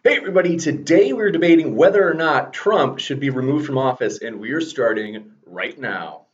Hey everybody, today we're debating whether or not Trump should be removed from office, and we're starting right now.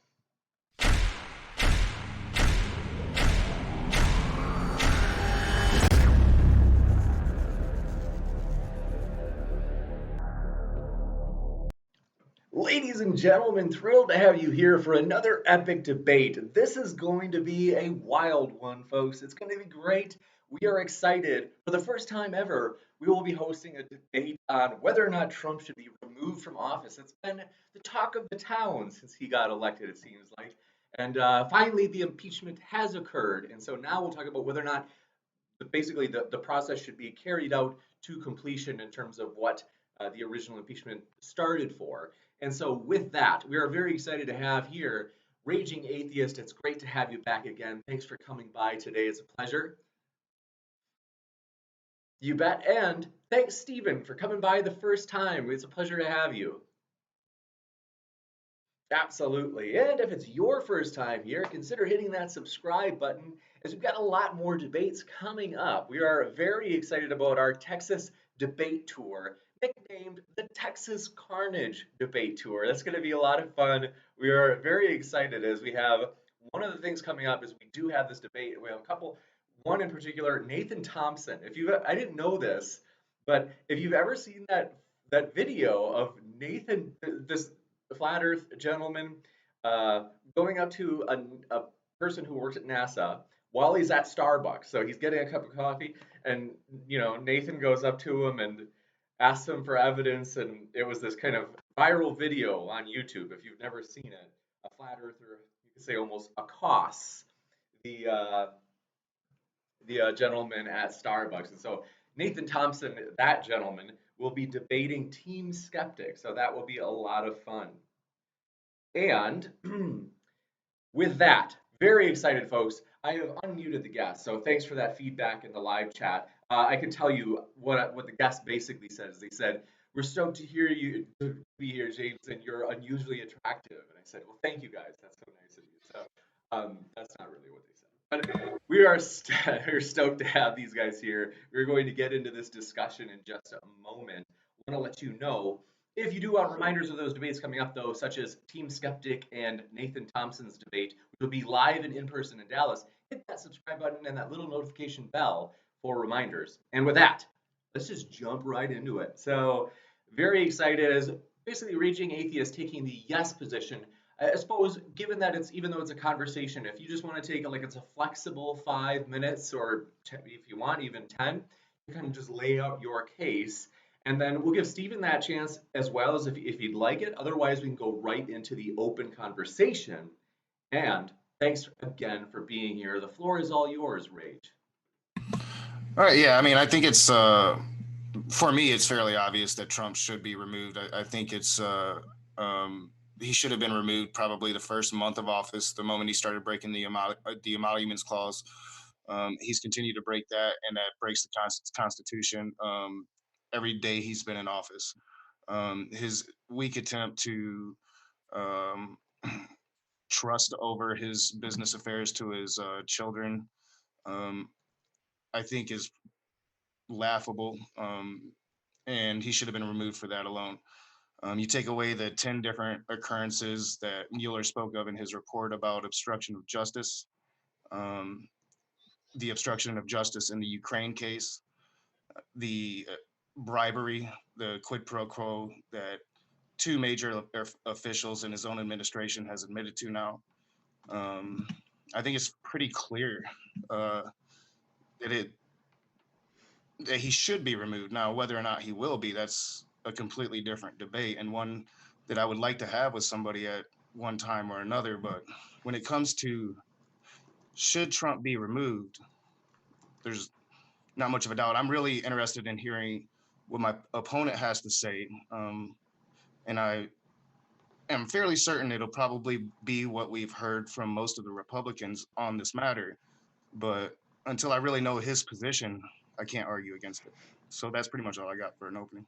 Ladies and gentlemen, thrilled to have you here for another epic debate. This is going to be a wild one, folks. It's going to be great. We are excited. For the first time ever, we will be hosting a debate on whether or not Trump should be removed from office. It's been the talk of the town since he got elected, it seems like. And finally, the impeachment has occurred. And so now we'll talk about whether or not basically the process should be carried out to completion in terms of what the original impeachment started for. And so with that, we are very excited to have here Raging Atheist. It's great to have you back again. Thanks for coming by today. It's a pleasure. You bet. And thanks, Stephen, for coming by the first time. It's a pleasure to have you. Absolutely. And if it's your first time here, consider hitting that subscribe button as we've got a lot more debates coming up. We are very excited about our Texas debate tour, nicknamed the Texas Carnage Debate Tour. That's going to be a lot of fun. We are very excited as we have one of the things coming up is we do have this debate. We have a couple, one in particular, Nathan Thompson. I didn't know this, but if you've ever seen that video of Nathan, this flat Earth gentleman uh, going up to a person who works at NASA while he's at Starbucks. So he's getting a cup of coffee, and Nathan goes up to him and asks him for evidence, and it was this kind of viral video on YouTube. If you've never seen it, a flat earther, you could say almost accosts the gentleman at Starbucks, and so Nathan Thompson, that gentleman, will be debating Team Skeptic. So that will be a lot of fun. And with that, very excited, folks. I have unmuted the guest, so thanks for that feedback in the live chat. I can tell you what the guest basically says. They said, "We're stoked to hear you to be here, James, and you're unusually attractive." And I said, "Well, thank you guys. That's so nice of you." So that's not really what they said, but we're stoked to have these guys here. We're going to get into this discussion in just a moment. I want to let you know if you do want reminders of those debates coming up, though, such as Team Skeptic and Nathan Thompson's debate, which will be live and in person in Dallas, hit that subscribe button and that little notification bell for reminders. And with that, let's just jump right into it. So, very excited as basically Raging Atheist taking the yes position. I suppose, given that even though it's a conversation, if you just want to take it's a flexible 5 minutes, or if you want even 10, you kind of just lay out your case. And then we'll give Stephen that chance as well, as if you'd like it. Otherwise, we can go right into the open conversation. And thanks again for being here. The floor is all yours, Rage. All right. Yeah. I mean, I think it's for me, it's fairly obvious that Trump should be removed. I think it's he should have been removed probably the first month of office, the moment he started breaking the Emoluments clause. He's continued to break that, and that breaks the Constitution every day he's been in office. His weak attempt to um, trust over his business affairs to his children, um, I think, is laughable, and he should have been removed for that alone. You take away the 10 different occurrences that Mueller spoke of in his report about obstruction of justice, um, the obstruction of justice in the Ukraine case, the bribery, the quid pro quo that two major officials in his own administration has admitted to now. I think it's pretty clear uh, that he should be removed. Now, whether or not he will be, that's a completely different debate, and one that I would like to have with somebody at one time or another. But when it comes to should Trump be removed, there's not much of a doubt. I'm really interested in hearing what my opponent has to say, and I am fairly certain it'll probably be what we've heard from most of the Republicans on this matter. But until I really know his position, I can't argue against it. So that's pretty much all I got for an opening.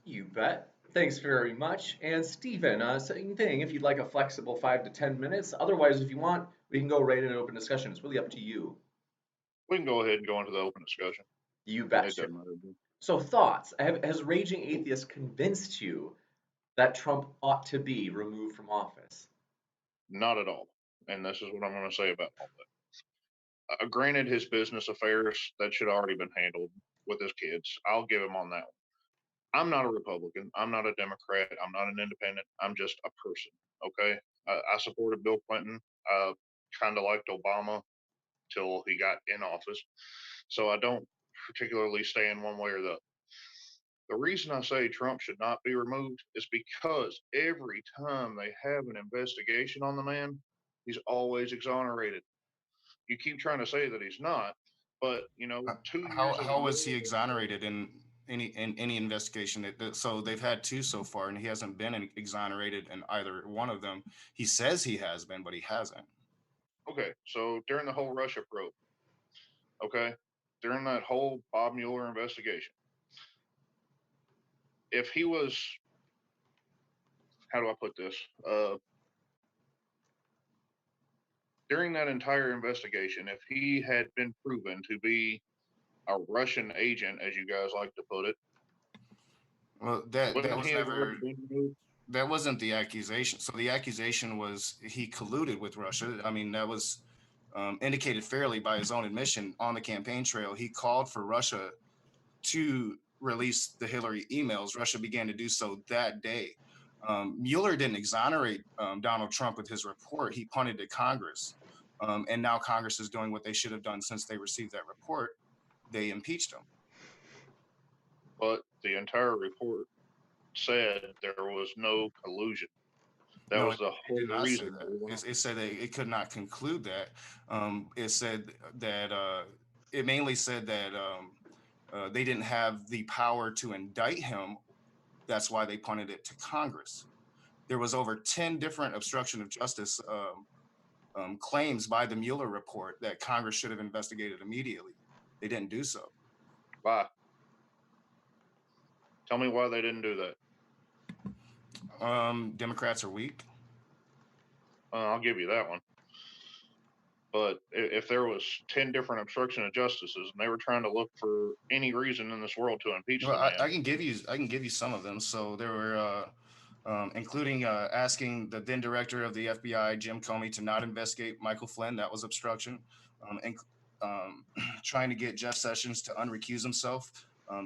You bet. Thanks very much. And Stephen, same thing. If you'd like a flexible 5 to 10 minutes, otherwise, if you want, we can go right into open discussion. It's really up to you. We can go ahead and go into the open discussion. You It betcha. doesn't matter. So thoughts? Has Raging Atheist convinced you that Trump ought to be removed from office? Not at all. And this is what I'm going to say about all that. Granted, his business affairs that should already been handled with his kids. I'll give him on that one. I'm not a Republican. I'm not a Democrat. I'm not an independent. I'm just a person. Okay. I supported Bill Clinton. I kind of liked Obama till he got in office. So I don't particularly stand one way or the other. The reason I say Trump should not be removed is because every time they have an investigation on the man, he's always exonerated. You keep trying to say that he's not, but two years of How was he Mueller, exonerated in any investigation? So they've had two so far, and he hasn't been exonerated in either one of them. He says he has been, but he hasn't. okay, so during the whole Russia probe, okay, during that whole Bob Mueller investigation, if he was, how do I put this? During that entire investigation, if he had been proven to be a Russian agent, as you guys like to put it, Well, that wouldn't was he have already never been removed? that wasn't the accusation. So the accusation was he colluded with Russia. I mean, that was indicated fairly by his own admission on the campaign trail. He called for Russia to release the Hillary emails. Russia began to do so that day. Mueller didn't exonerate Donald Trump with his report. He punted to Congress. And now Congress is doing what they should have done since they received that report. They impeached him. But the entire report said there was no collusion. That No, was the it did whole not say reason that. they went. It said that it could not conclude that. It said that it mainly said that they didn't have the power to indict him. That's why they punted it to Congress. There was over 10 different obstruction of justice claims by the Mueller report that Congress should have investigated immediately. They didn't do so. Why? Tell me why they didn't do that. Democrats are weak. I'll give you that one. But if there was 10 different obstruction of justices and they were trying to look for any reason in this world to impeach Well, the man, I can give you some of them. So there were, including asking the then director of the FBI, Jim Comey, to not investigate Michael Flynn. That was obstruction. And trying to get Jeff Sessions to unrecuse himself.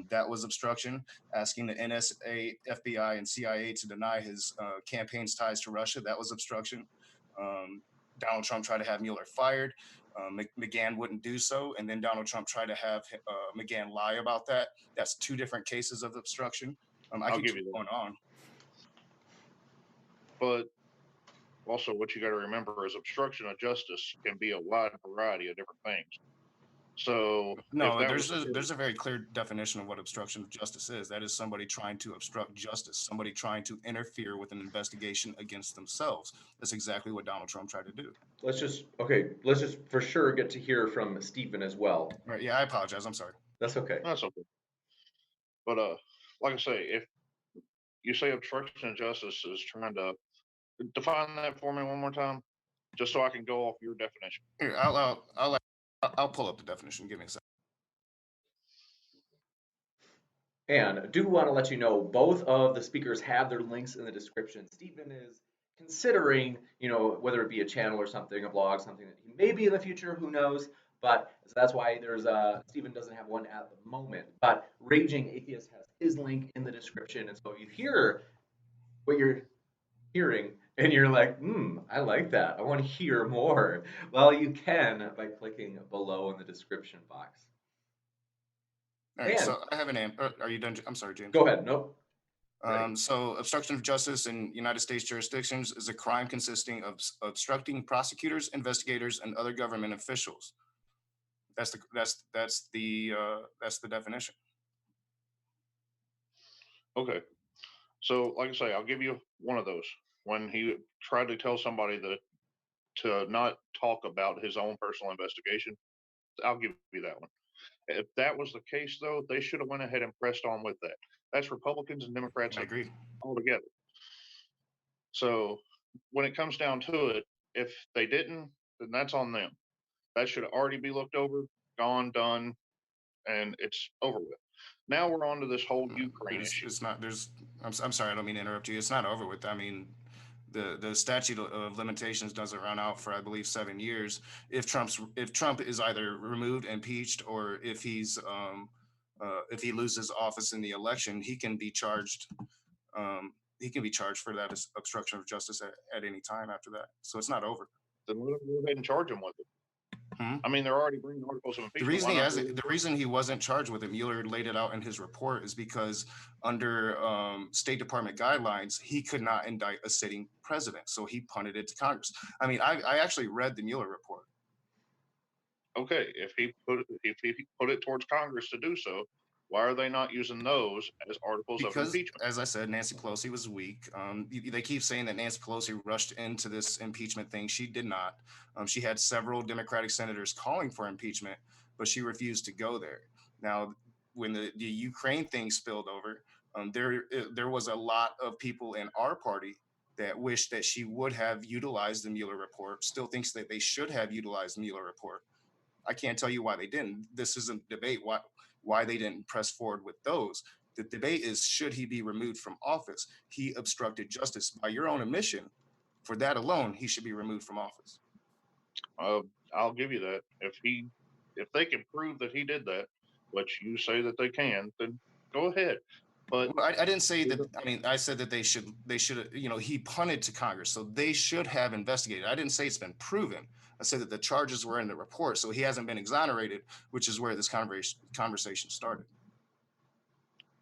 That was obstruction. Asking the NSA, FBI, and CIA to deny his campaign's ties to Russia. That was obstruction. Donald Trump tried to have Mueller fired. McGahn wouldn't do so, and then Donald Trump tried to have McGahn lie about that. That's two different cases of obstruction. I I'll can give keep you that. going on. But also, what you got to remember is obstruction of justice can be a wide variety of different things. So if No, that was the there's case, a very clear definition of what obstruction of justice is. That is somebody trying to obstruct justice, somebody trying to interfere with an investigation against themselves. That's exactly what Donald Trump tried to do. Let's just for sure get to hear from Stephen as well. Right? Yeah, I apologize. I'm sorry. That's okay. that's okay. But like I say, if you say obstruction of justice is trying to define that for me one more time, just so I can go off your definition. Here, I'll pull up the definition. Give me a second. And do want to let you know both of the speakers have their links in the description. Stephen is considering, whether it be a channel or something, a blog, something that he may be in the future, who knows. But so that's why there's Stephen doesn't have one at the moment. But Raging Atheist has his link in the description. And so if you hear what you're hearing and you're like, I like that. I want to hear more. Well, you can by clicking below in the description box. All right, And so I have an answer. Are you done? I'm sorry, James. go ahead. Nope. So obstruction of justice in United States jurisdictions is a crime consisting of obstructing prosecutors, investigators, and other government officials. That's the definition. Okay. So, like I say, I'll give you one of those. When he tried to tell somebody that to not talk about his own personal investigation, I'll give you that one. If that was the case, though, they should have went ahead and pressed on with that. That's Republicans and Democrats I agree. all together. So, when it comes down to it, if they didn't, then that's on them. That should already be looked over, gone, done, and it's over with. Now we're on to this whole Ukraine issue. It's not. I'm sorry. I don't mean to interrupt you. It's not over with. I mean, the statute of limitations doesn't run out for, I believe, 7 years. If Trump is either removed, impeached, or if if he loses office in the election, he can be charged. He can be charged for that as obstruction of justice at any time after that. So it's not over. Then let them go ahead and charge him with it. I mean, they're already bringing articles of impeachment. The reason he wasn't charged with it, Mueller laid it out in his report, is because under State Department guidelines, he could not indict a sitting president. So he punted it to Congress. I mean, I actually read the Mueller report. Okay, if he put it towards Congress to do so, why are they not using those as articles of impeachment? As I said, Nancy Pelosi was weak. They keep saying that Nancy Pelosi rushed into this impeachment thing. She did not. She had several Democratic senators calling for impeachment, but she refused to go there. Now, when the Ukraine thing spilled over, there was a lot of people in our party that wished that she would have utilized the Mueller report, still thinks that they should have utilized the Mueller report. I can't tell you why they didn't. This isn't a debate why they didn't press forward with those. The debate is, should he be removed from office? He obstructed justice by your own admission. For that alone, he should be removed from office. I'll give you that. If they can prove that he did that, which you say that they can, then go ahead. But well, I didn't say that. I mean, I said that they should. He punted to Congress, so they should have investigated. I didn't say it's been proven. I said that the charges were in the report, so he hasn't been exonerated, which is where this conversation started.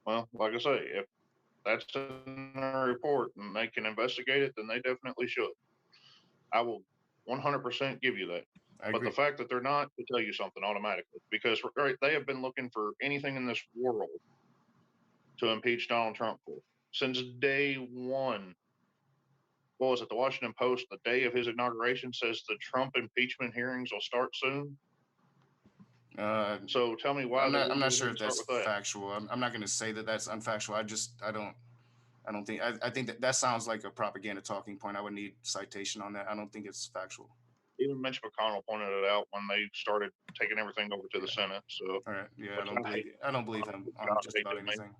Well, like I say, if that's in the report and they can investigate it, then they definitely should. I will 100% give you that. But the fact that they're not, will tell you something automatically, because they have been looking for anything in this world to impeach Donald Trump for since day one. What was it? The Washington Post, the day of his inauguration, says the Trump impeachment hearings will start soon. So tell me why. I'm not sure if that's factual. I'm not going to say that that's unfactual. I think that sounds like a propaganda talking point. I would need citation on that. I don't think it's factual. Even Mitch McConnell pointed it out when they started taking everything over to the Senate. So, all right, yeah, I don't believe him on just about anything.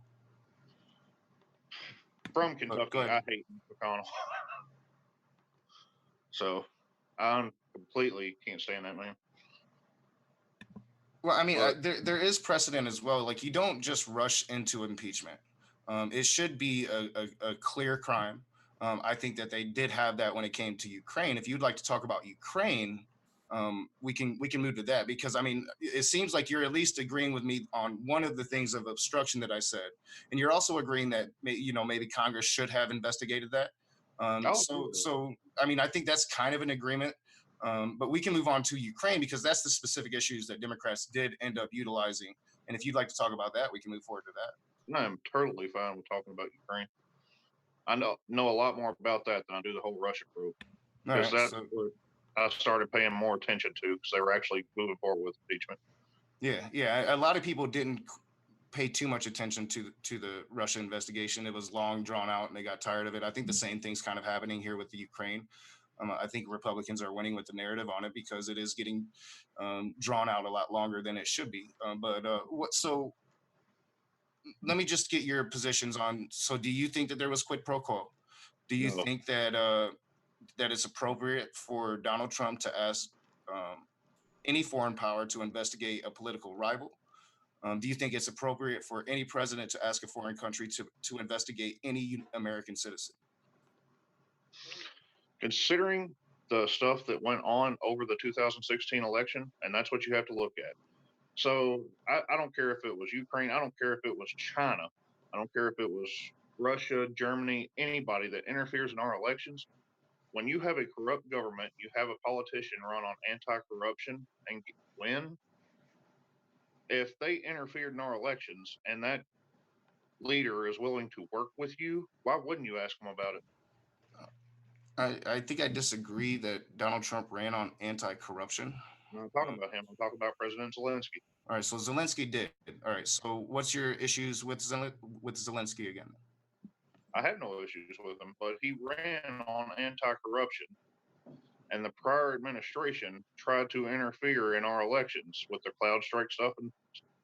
From Kentucky, I hate McConnell. So, I completely can't stand that man. Well, I mean, there is precedent as well. Like, you don't just rush into impeachment. It should be a clear crime. I think that they did have that when it came to Ukraine. If you'd like to talk about Ukraine, we can move to that, because I mean, it seems like you're at least agreeing with me on one of the things of obstruction that I said, and you're also agreeing that maybe Congress should have investigated that. So I mean, I think that's kind of an agreement. But we can move on to Ukraine, because that's the specific issues that Democrats did end up utilizing. And if you'd like to talk about that, we can move forward to that. I'm totally fine with talking about Ukraine. I know a lot more about that than I do the whole Russia probe, because that's what I started paying more attention to, because they were actually moving forward with impeachment. Yeah. A lot of people didn't pay too much attention to the Russia investigation. It was long, drawn out, and they got tired of it. I think the same thing's kind of happening here with the Ukraine. I think Republicans are winning with the narrative on it, because it is getting drawn out a lot longer than it should be. So let me just get your positions on. So do you think that there was quid pro quo? Do you think that that it's appropriate for Donald Trump to ask any foreign power to investigate a political rival? Do you think it's appropriate for any president to ask a foreign country to investigate any American citizen? Considering the stuff that went on over the 2016 election, and that's what you have to look at. So I don't care if it was Ukraine. I don't care if it was China. I don't care if it was Russia, Germany, anybody that interferes in our elections. When you have a corrupt government, you have a politician run on anti-corruption and win. If they interfered in our elections and that leader is willing to work with you, why wouldn't you ask them about it? I think I disagree that Donald Trump ran on anti-corruption. I'm not talking about him. I'm talking about President Zelensky. All right, so Zelensky did. All right, so what's your issues with Zelensky again? I have no issues with him, but he ran on anti-corruption, and the prior administration tried to interfere in our elections with the CloudStrike stuff and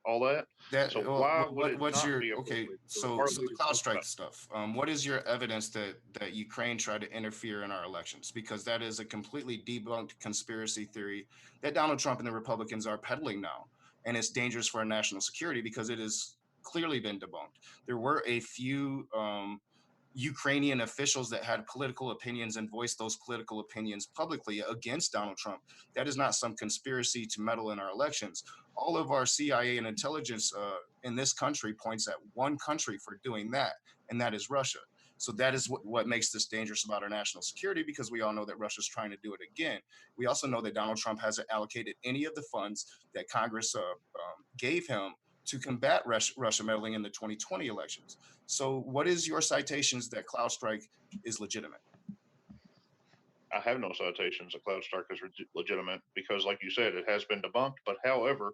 all that. That So well, why would it what's not your be okay? appropriate for So our so the leaders cloud to talk strike about stuff. What is your evidence that Ukraine tried to interfere in our elections? Because that is a completely debunked conspiracy theory that Donald Trump and the Republicans are peddling now, and it's dangerous for our national security because it has clearly been debunked. There were a few Ukrainian officials that had political opinions and voiced those political opinions publicly against Donald Trump. That is not some conspiracy to meddle in our elections. All of our CIA and intelligence in this country points at one country for doing that, and that is Russia. So that is what makes this dangerous about our national security, because we all know that Russia's trying to do it again. We also know that Donald Trump hasn't allocated any of the funds that Congress gave him to combat Russia meddling in the 2020 elections. So, what is your citations that CloudStrike is legitimate? I have no citations that Cloud Strike is legitimate because, like you said, it has been debunked. But however,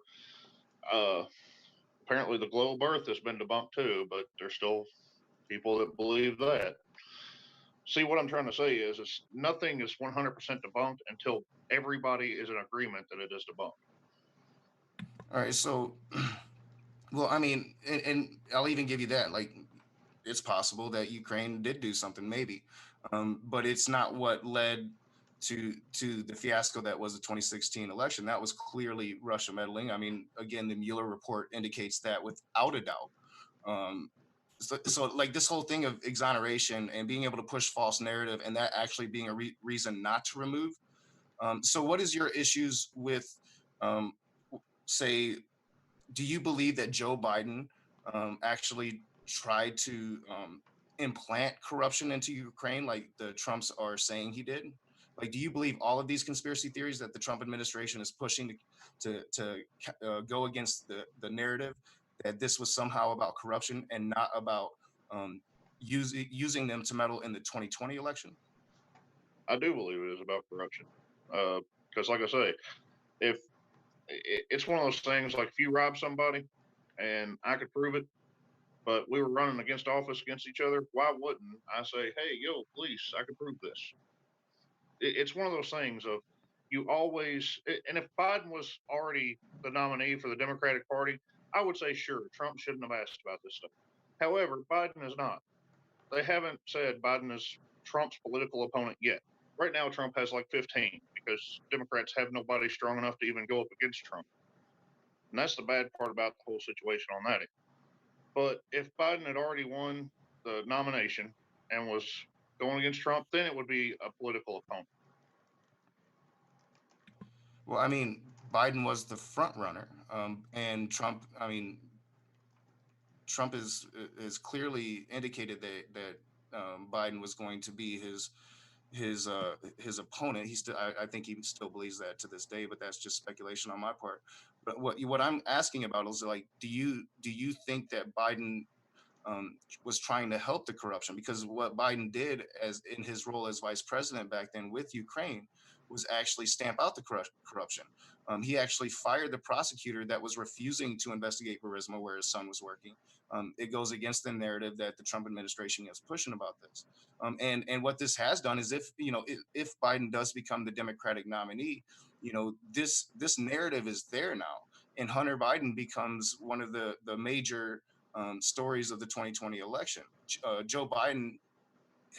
uh, apparently the global Earth has been debunked too. But there's still people that believe that. See, what I'm trying to say is nothing is 100% debunked until everybody is in agreement that it is debunked. All right, so, well, I mean, and I'll even give you that. Like, it's possible that Ukraine did do something, maybe, but it's not what led to the fiasco that was the 2016 election. That was clearly Russia meddling. I mean, again, the Mueller report indicates that without a doubt. Um, so, like this whole thing of exoneration and being able to push false narrative, and that actually being a reason not to remove. So, what is your issues with, um, say, do you believe that Joe Biden actually tried to implant corruption into Ukraine, like the Trumps are saying he did? Like, do you believe all of these conspiracy theories that the Trump administration is pushing to go against the narrative that this was somehow about corruption and not about um, using them to meddle in the 2020 election? I do believe it is about corruption. Because, like I say, if it's one of those things, like if you rob somebody and I could prove it, but we were running against office against each other, why wouldn't I say, hey, yo, police, I could prove this? It's one of those things of you always, and if Biden was already the nominee for the Democratic Party, I would say, sure, Trump shouldn't have asked about this stuff. However, Biden is not. They haven't said Biden is Trump's political opponent yet. Right now, Trump has like 15 because Democrats have nobody strong enough to even go up against Trump. And that's the bad part about the whole situation on that end. But if Biden had already won the nomination and was going against Trump, then it would be a political opponent. Well, I mean, Biden was the front runner, and Trump. I mean, Trump is clearly indicated that Biden was going to be his opponent. He still, I think he still believes that to this day, but that's just speculation on my part. But what I'm asking about is like, do you think that Biden was trying to help the corruption? Because what Biden did as in his role as vice president back then with Ukraine was actually stamp out the corruption. He actually fired the prosecutor that was refusing to investigate Burisma where his son was working. It goes against the narrative that the Trump administration is pushing about this. And what this has done is, if Biden does become the Democratic nominee, this narrative is there now, and Hunter Biden becomes one of the major stories of the 2020 election. Joe Biden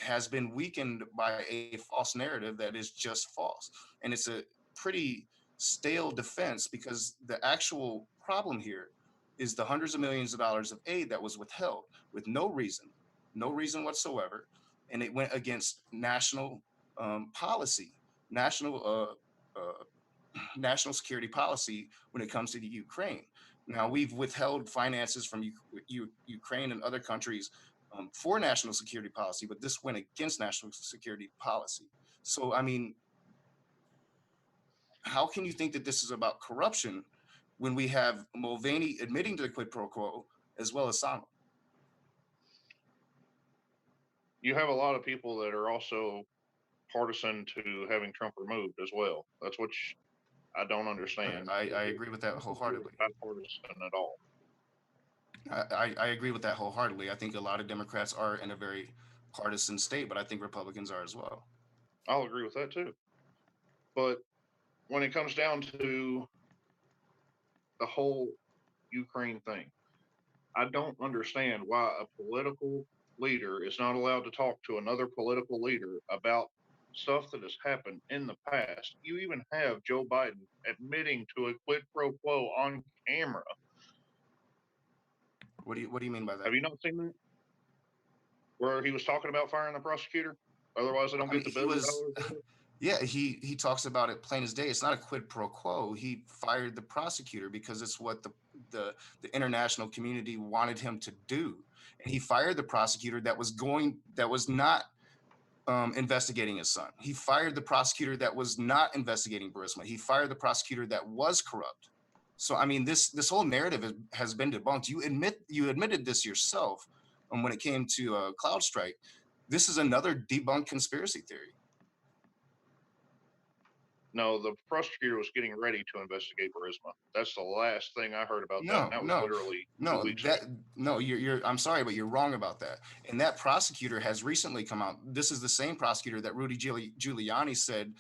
has been weakened by a false narrative that is just false. And it's a pretty stale defense, because the actual problem here is the hundreds of millions of dollars of aid that was withheld with no reason whatsoever. And it went against national policy, national national security policy when it comes to the Ukraine. Now, we've withheld finances from Ukraine and other countries for national security policy, but this went against national security policy. So, I mean, how can you think that this is about corruption when we have Mulvaney admitting to the quid pro quo as well as Sama? You have a lot of people that are also partisan to having Trump removed as well. That's what I don't understand. I agree with that I don't think you're wholeheartedly. bipartisan at all. I agree with that wholeheartedly. I think a lot of Democrats are in a very partisan state, but I think Republicans are as well. I'll agree with that too. But when it comes down to the whole Ukraine thing. I don't understand why a political leader is not allowed to talk to another political leader about stuff that has happened in the past. You even have Joe Biden admitting to a quid pro quo on camera. What do you mean by that? Have you not seen that? Where he was talking about firing the prosecutor? Otherwise, they don't get the $1 billion. Yeah, he talks about it plain as day. It's not a quid pro quo. He fired the prosecutor because it's what the international community wanted him to do, and he fired the prosecutor that was not investigating his son. He fired the prosecutor that was not investigating Burisma. He fired the prosecutor that was corrupt. So I mean, this whole narrative has been debunked. You admitted this yourself when it came to CloudStrike. This is another debunked conspiracy theory. No, the prosecutor was getting ready to investigate Burisma. That's the last thing I heard about that. That was literally 2 weeks ago. You're I'm sorry, but you're wrong about that. And that prosecutor has recently come out. This is the same prosecutor that Rudy Giuliani said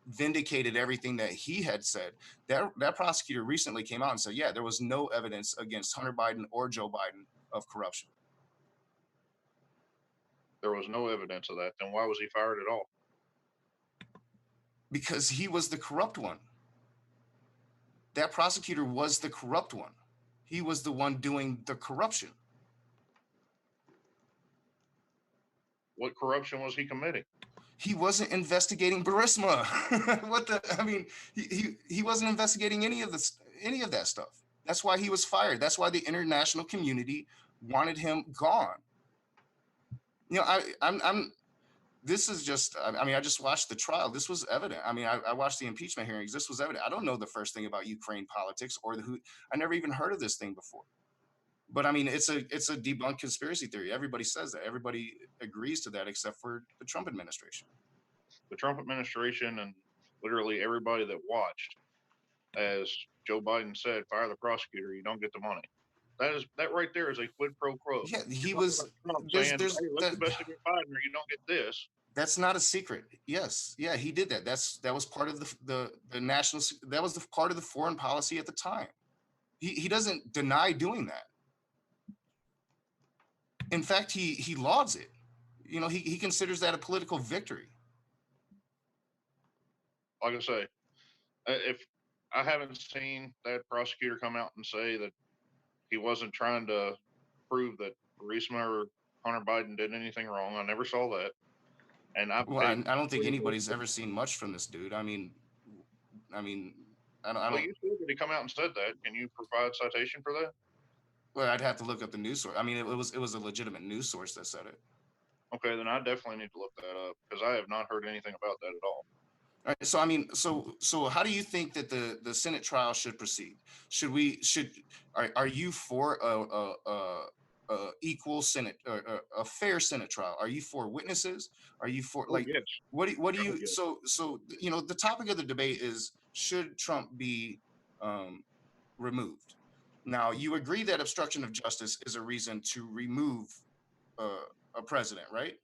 vindicated everything that he had said. That prosecutor recently came out and said, yeah, there was no evidence against Hunter Biden or Joe Biden of corruption. There was no evidence of that. Then why was he fired at all? Because he was the corrupt one. That prosecutor was the corrupt one. He was the one doing the corruption. What corruption was he committing? He wasn't investigating Burisma. He wasn't investigating any of that stuff. That's why he was fired. That's why the international community wanted him gone. This is just, I just watched the trial. This was evident. I watched the impeachment hearings. This was evident. I don't know the first thing about Ukraine politics or I never even heard of this thing before. But it's a debunked conspiracy theory. Everybody says that. Everybody agrees to that except for the Trump administration. The Trump administration and literally everybody that watched, as Joe Biden said, fire the prosecutor, you don't get the money. That right there is a quid pro quo. Yeah, he was saying, hey, let's investigate Biden or you don't get this. That's not a secret. Yes. Yeah, he did that. That was part of the national, that was part of the foreign policy at the time. He doesn't deny doing that. In fact, he lauds it. He considers that a political victory. Like I say, if I haven't seen that prosecutor come out and say that he wasn't trying to prove that Burisma or Hunter Biden did anything wrong. I never saw that. And I don't think anybody's ever seen much from this dude. I don't. Well, you said that he come out and said that. Can you provide citation for that? Well, I'd have to look up the news source. It was a legitimate news source that said it. Okay, then I definitely need to look that up because I have not heard anything about that at all. All right, so how do you think that the Senate trial should proceed? Are you for a equal Senate, a fair Senate trial? Are you for witnesses? Are you for yes. What do you? Yes. So the topic of the debate is, should Trump be removed? Now, you agree that obstruction of justice is a reason to remove a president, right?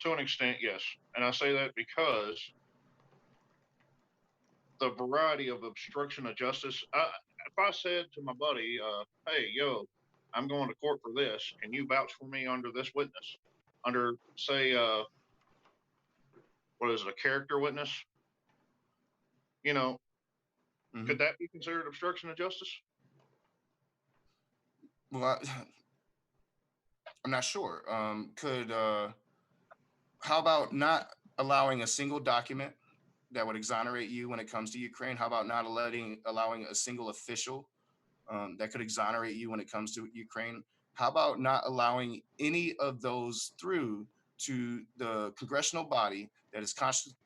To an extent, yes. And I say that because the variety of obstruction of justice, if I said to my buddy, hey, yo, I'm going to court for this, can you vouch for me under this witness? Under, say, what is it, a character witness? Could that be considered obstruction of justice? Well, I'm not sure. How about not allowing a single document that would exonerate you when it comes to Ukraine? How about not allowing a single official that could exonerate you when it comes to Ukraine? How about not allowing any of those through to the congressional body that is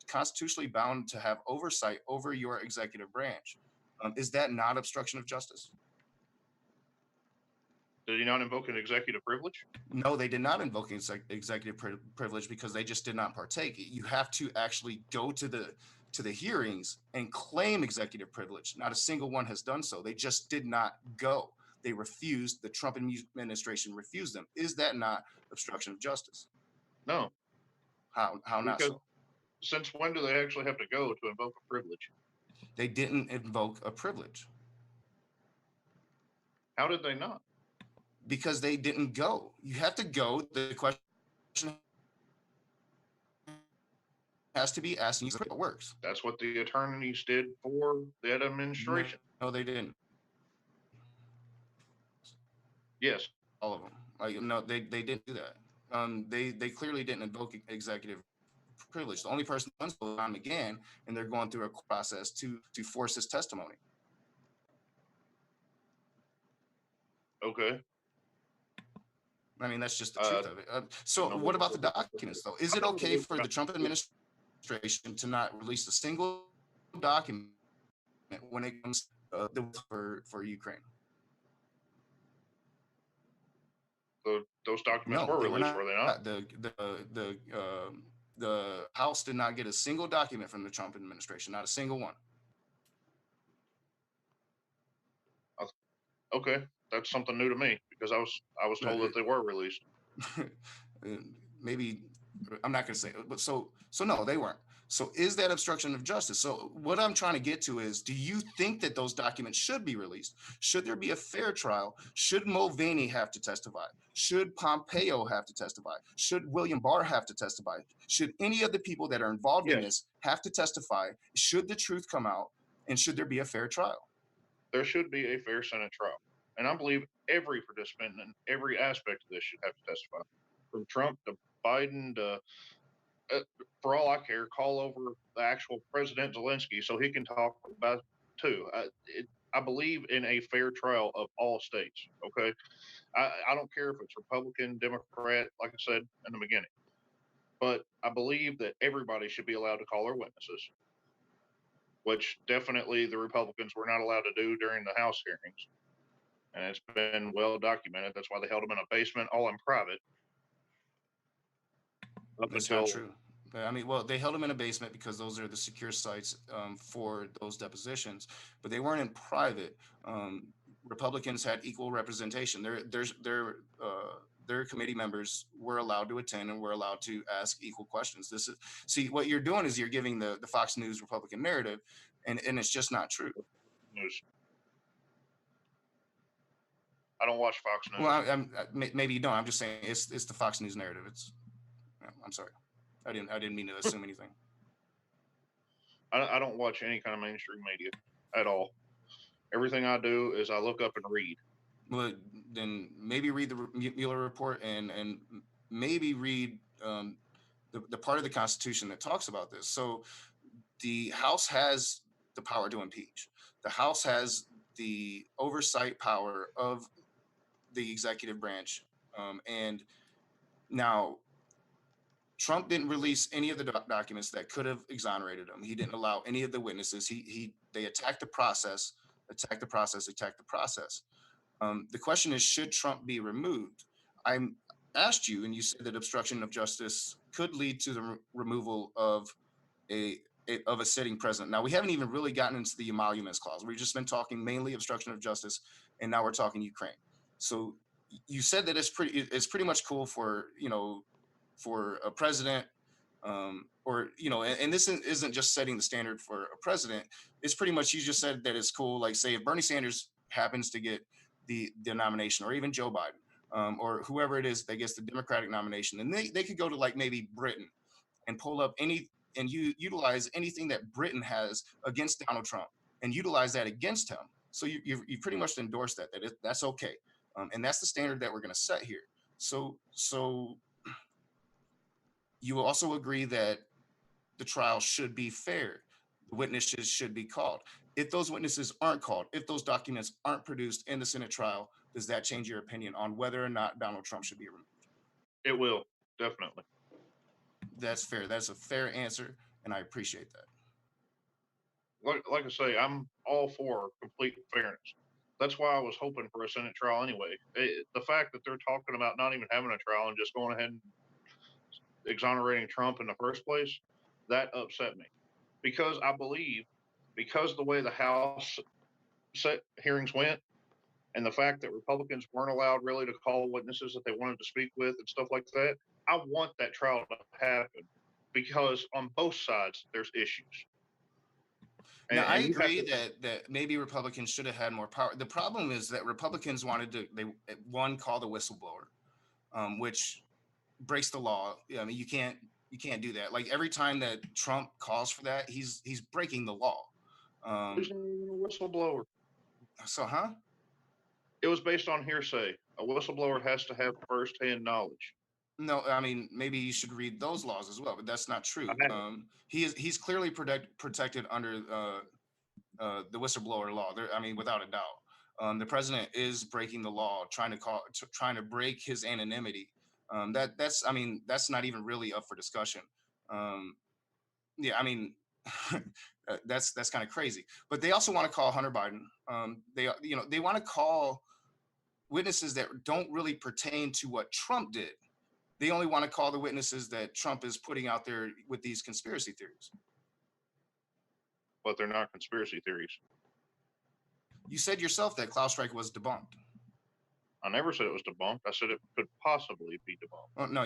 constitutionally bound to have oversight over your executive branch? Is that not obstruction of justice? Did he not invoke an executive privilege? No, they did not invoke an executive privilege because they just did not partake. You have to actually go to the hearings and claim executive privilege. Not a single one has done so. They just did not go. They refused. The Trump administration refused them. Is that not obstruction of justice? No. How not so? Since when do they actually have to go to invoke a privilege? They didn't invoke a privilege. How did they not? Because they didn't go. You have to go. The question has to be asked, and it works. That's what the attorneys did for that administration. No, they didn't. Yes. All of them. Like, no, they didn't do that. They clearly didn't invoke executive privilege. The only person who done time again, and they're going through a process to force his testimony. Okay. I mean, that's just the truth of it. So what about the documents, though? Is it okay for the Trump administration to not release a single document when it comes for Ukraine? Those documents were released, were they not? The House did not get a single document from the Trump administration, not a single one. Okay, that's something new to me, because I was told that they were released. Maybe I'm not going to say it, but so no, they weren't. So is that obstruction of justice? So what I'm trying to get to is, do you think that those documents should be released? Should there be a fair trial? Should Mulvaney have to testify? Should Pompeo have to testify? Should William Barr have to testify? Should any of the people that are involved in this have to testify? Should the truth come out? And should there be a fair trial? There should be a fair Senate trial. And I believe every participant in every aspect of this should have to testify. From Trump to Biden to, for all I care, call over the actual President Zelensky so he can talk about it too. I believe in a fair trial of all states, okay? I don't care if it's Republican, Democrat, like I said in the beginning. But I believe that everybody should be allowed to call their witnesses, which definitely the Republicans were not allowed to do during the House hearings. And it's been well documented. That's why they held them in a basement, all in private. That's not true. I mean, well, they held them in a basement because those are the secure sites for those depositions, but they weren't in private. Republicans had equal representation. Their committee members were allowed to attend and were allowed to ask equal questions. See, what you're doing is you're giving the Fox News Republican narrative, and it's just not true. News. I don't watch Fox News. Well, maybe you don't. I'm just saying it's the Fox News narrative. I'm sorry. I didn't mean to assume anything. I don't watch any kind of mainstream media at all. Everything I do is I look up and read. Well, then maybe read the Mueller report and maybe read the part of the Constitution that talks about this. So the House has the power to impeach. The House has the oversight power of the executive branch. And now Trump didn't release any of the documents that could have exonerated him. He didn't allow any of the witnesses. They attacked the process. The question is, should Trump be removed? I asked you, and you said that obstruction of justice could lead to the removal of a sitting president. Now, we haven't even really gotten into the Emoluments clause. We've just been talking mainly obstruction of justice, and now we're talking Ukraine. So you said that it's pretty much cool for a president, and this isn't just setting the standard for a president. It's pretty much, you just said that it's cool. Like, say if Bernie Sanders happens to get the nomination, or even Joe Biden, or whoever it is that gets the Democratic nomination, and they could go to like maybe Britain and pull up utilize anything that Britain has against Donald Trump and utilize that against him. So you pretty much endorsed that's okay. And that's the standard that we're going to set here. So you also agree that the trial should be fair. The witnesses should be called. If those witnesses aren't called, if those documents aren't produced in the Senate trial, does that change your opinion on whether or not Donald Trump should be removed? It will, definitely. That's fair. That's a fair answer, and I appreciate that. Like I say, I'm all for complete fairness. That's why I was hoping for a Senate trial anyway. The fact that they're talking about not even having a trial and just going ahead and exonerating Trump in the first place, that upset me. Because I believe, because the way the House hearings went, and the fact that Republicans weren't allowed really to call witnesses that they wanted to speak with and stuff like that, I want that trial to happen, because on both sides there's issues. Now, I And you have agree to, that maybe Republicans should have had more power. The problem is that Republicans wanted to one call the whistleblower, which breaks the law. I mean, you can't do that. Like every time that Trump calls for that, he's breaking the law. who's a whistleblower? So, huh? It was based on hearsay. A whistleblower has to have firsthand knowledge. No, I mean maybe you should read those laws as well, but that's not I true. have it. He's clearly protected under the whistleblower law. There, I mean, without a doubt, the president is breaking the law, trying to break his anonymity. That's I mean that's not even really up for discussion. Um, yeah, I mean that's kind of crazy. But they also want to call Hunter Biden. They want to call witnesses that don't really pertain to what Trump did. They only want to call the witnesses that Trump is putting out there with these conspiracy theories. But they're not conspiracy theories. You said yourself that CrowdStrike was debunked. I never said it was debunked. I said it could possibly be debunked. Oh, no,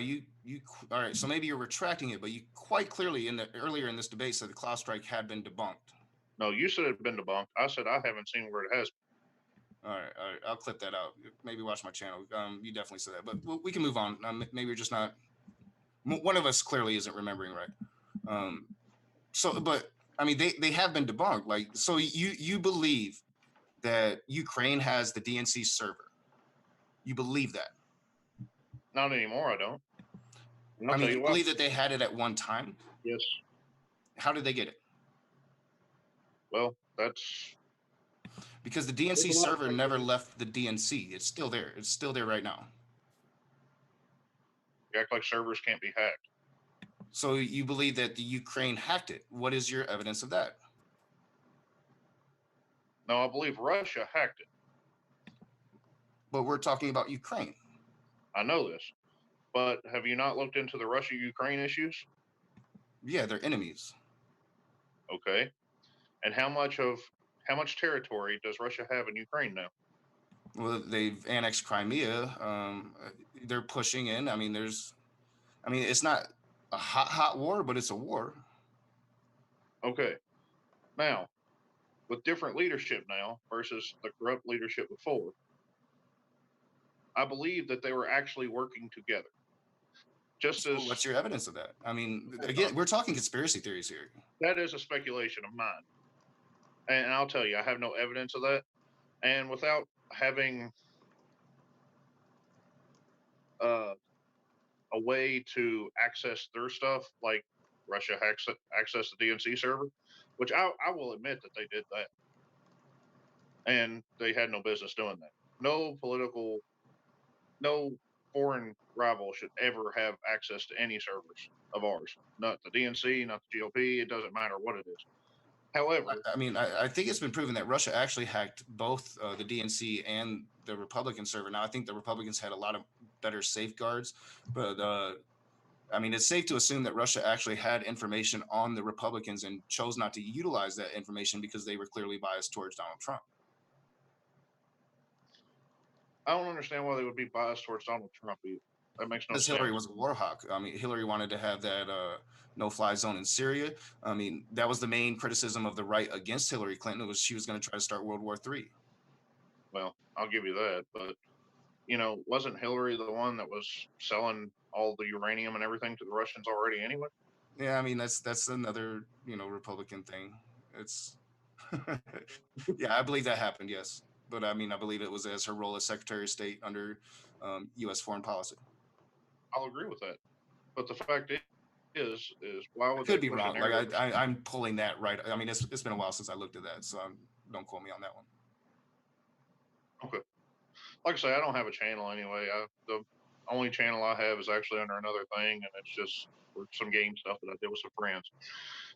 all right. So maybe you're retracting it, but you quite clearly earlier in this debate said the CrowdStrike had been debunked. No, you said it had been debunked. I said I haven't seen where it has. All right. I'll clip that out. Maybe watch my channel. You definitely said that, but we can move on. Maybe you're just not. One of us clearly isn't remembering right. But I mean, they have been debunked. Like, so you believe that Ukraine has the DNC server? You believe that? Not anymore. I don't. And I'll I tell mean, you you why. believe that they had it at one time? Yes. How did they get it? Well, that's Because the there's DNC a lot of server never left the DNC. It's still there. It's still there right now. you act like servers can't be hacked. So you believe that the Ukraine hacked it. What is your evidence of that? No, I believe Russia hacked it. But we're talking about Ukraine. I know this. But have you not looked into the Russia-Ukraine issues? Yeah, they're enemies. Okay. And how much territory does Russia have in Ukraine now? Well, they've annexed Crimea. They're pushing in. I mean, it's not a hot war, but it's a war. Okay. Now, with different leadership now versus the corrupt leadership before, I believe that they were actually working together. Just So as what's your evidence of that? I mean, again, we're talking conspiracy theories here. that is a speculation of mine. And I'll tell you, I have no evidence of that. And without having a way to access their stuff, like Russia access the DNC server, which I will admit that they did that. And they had no business doing that. No foreign rival should ever have access to any servers of ours. Not the DNC, not the GOP. It doesn't matter what it is. However, I mean, I think it's been proven that Russia actually hacked both the DNC and the Republican server. Now, I think the Republicans had a lot of better safeguards, but I mean, it's safe to assume that Russia actually had information on the Republicans and chose not to utilize that information because they were clearly biased towards Donald Trump. I don't understand why they would be biased towards Donald Trump either. That makes no Because sense. Hillary was a war hawk. I mean, Hillary wanted to have that no-fly zone in Syria. I mean, that was the main criticism of the right against Hillary Clinton, was she was going to try to start World War III. Well, I'll give you that, but wasn't Hillary the one that was selling all the uranium and everything to the Russians already anyway? Yeah, I mean, that's another, Republican thing. It's yeah, I believe that happened, yes. But I mean, I believe it was as her role as Secretary of State under U.S. foreign policy. I'll agree with that. But the fact is why I would could they be push wrong. a Like narrative? I'm pulling that right. I mean, it's been a while since I looked at that, so don't quote me on that one. Okay. Like I say, I don't have a channel anyway. The only channel I have is actually under another thing, and it's just for some game stuff that I did with some friends.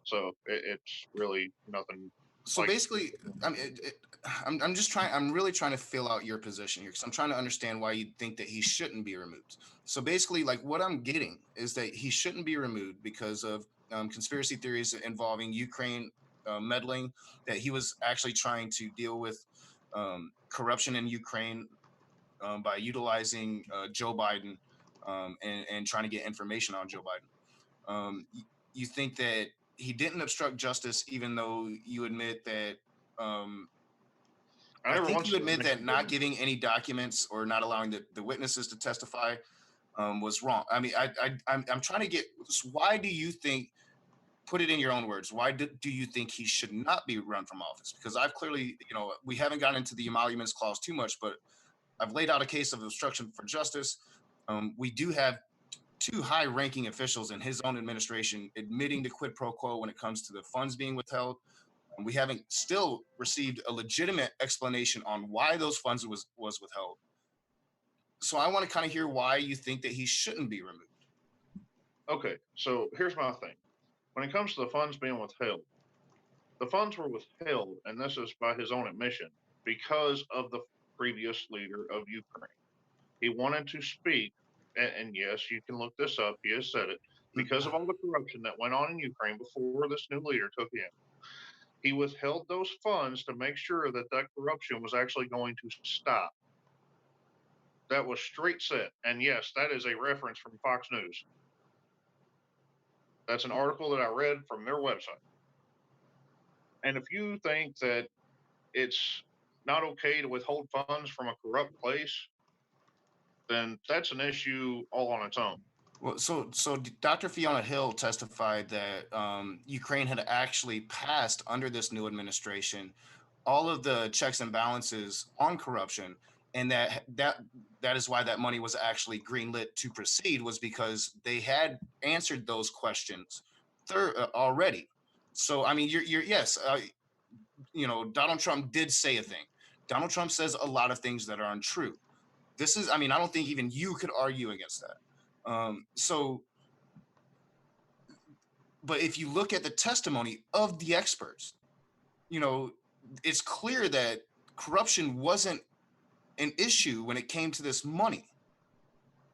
So it's really nothing. So basically, I mean, I'm just trying. I'm really trying to fill out your position here because I'm trying to understand why you think that he shouldn't be removed. So basically, like what I'm getting is that he shouldn't be removed because of conspiracy theories involving Ukraine meddling. That he was actually trying to deal with corruption in Ukraine by utilizing Joe Biden and trying to get information on Joe Biden. You think that he didn't obstruct justice, even though you admit that. I never think once you said admit that anything not good. giving any documents or not allowing the witnesses to testify was wrong. I mean, I'm trying to get. Why do you think? Put it in your own words. Why do you think he should not be run from office? Because I've clearly, we haven't gotten into the emoluments clause too much, but I've laid out a case of obstruction for justice. We do have two high-ranking officials in his own administration admitting to quid pro quo when it comes to the funds being withheld. And we haven't still received a legitimate explanation on why those funds was withheld. So I want to kind of hear why you think that he shouldn't be removed. Okay, so here's my thing. When it comes to the funds being withheld, the funds were withheld, and this is by his own admission, because of the previous leader of Ukraine. He wanted to speak, and yes, you can look this up. He has said it. Because of all the corruption that went on in Ukraine before this new leader took in, he withheld those funds to make sure that that corruption was actually going to stop. That was straight set. And yes, that is a reference from Fox News. That's an article that I read from their website. And if you think that it's not okay to withhold funds from a corrupt place, then that's an issue all on its own. Well, so Dr. Fiona Hill testified that Ukraine had actually passed under this new administration all of the checks and balances on corruption, and that is why that money was actually greenlit to proceed, was because they had answered those questions already. So I mean, you're yes, Donald Trump did say a thing. Donald Trump says a lot of things that are untrue. This is, I mean, I don't think even you could argue against that. But if you look at the testimony of the experts, it's clear that corruption wasn't an issue when it came to this money.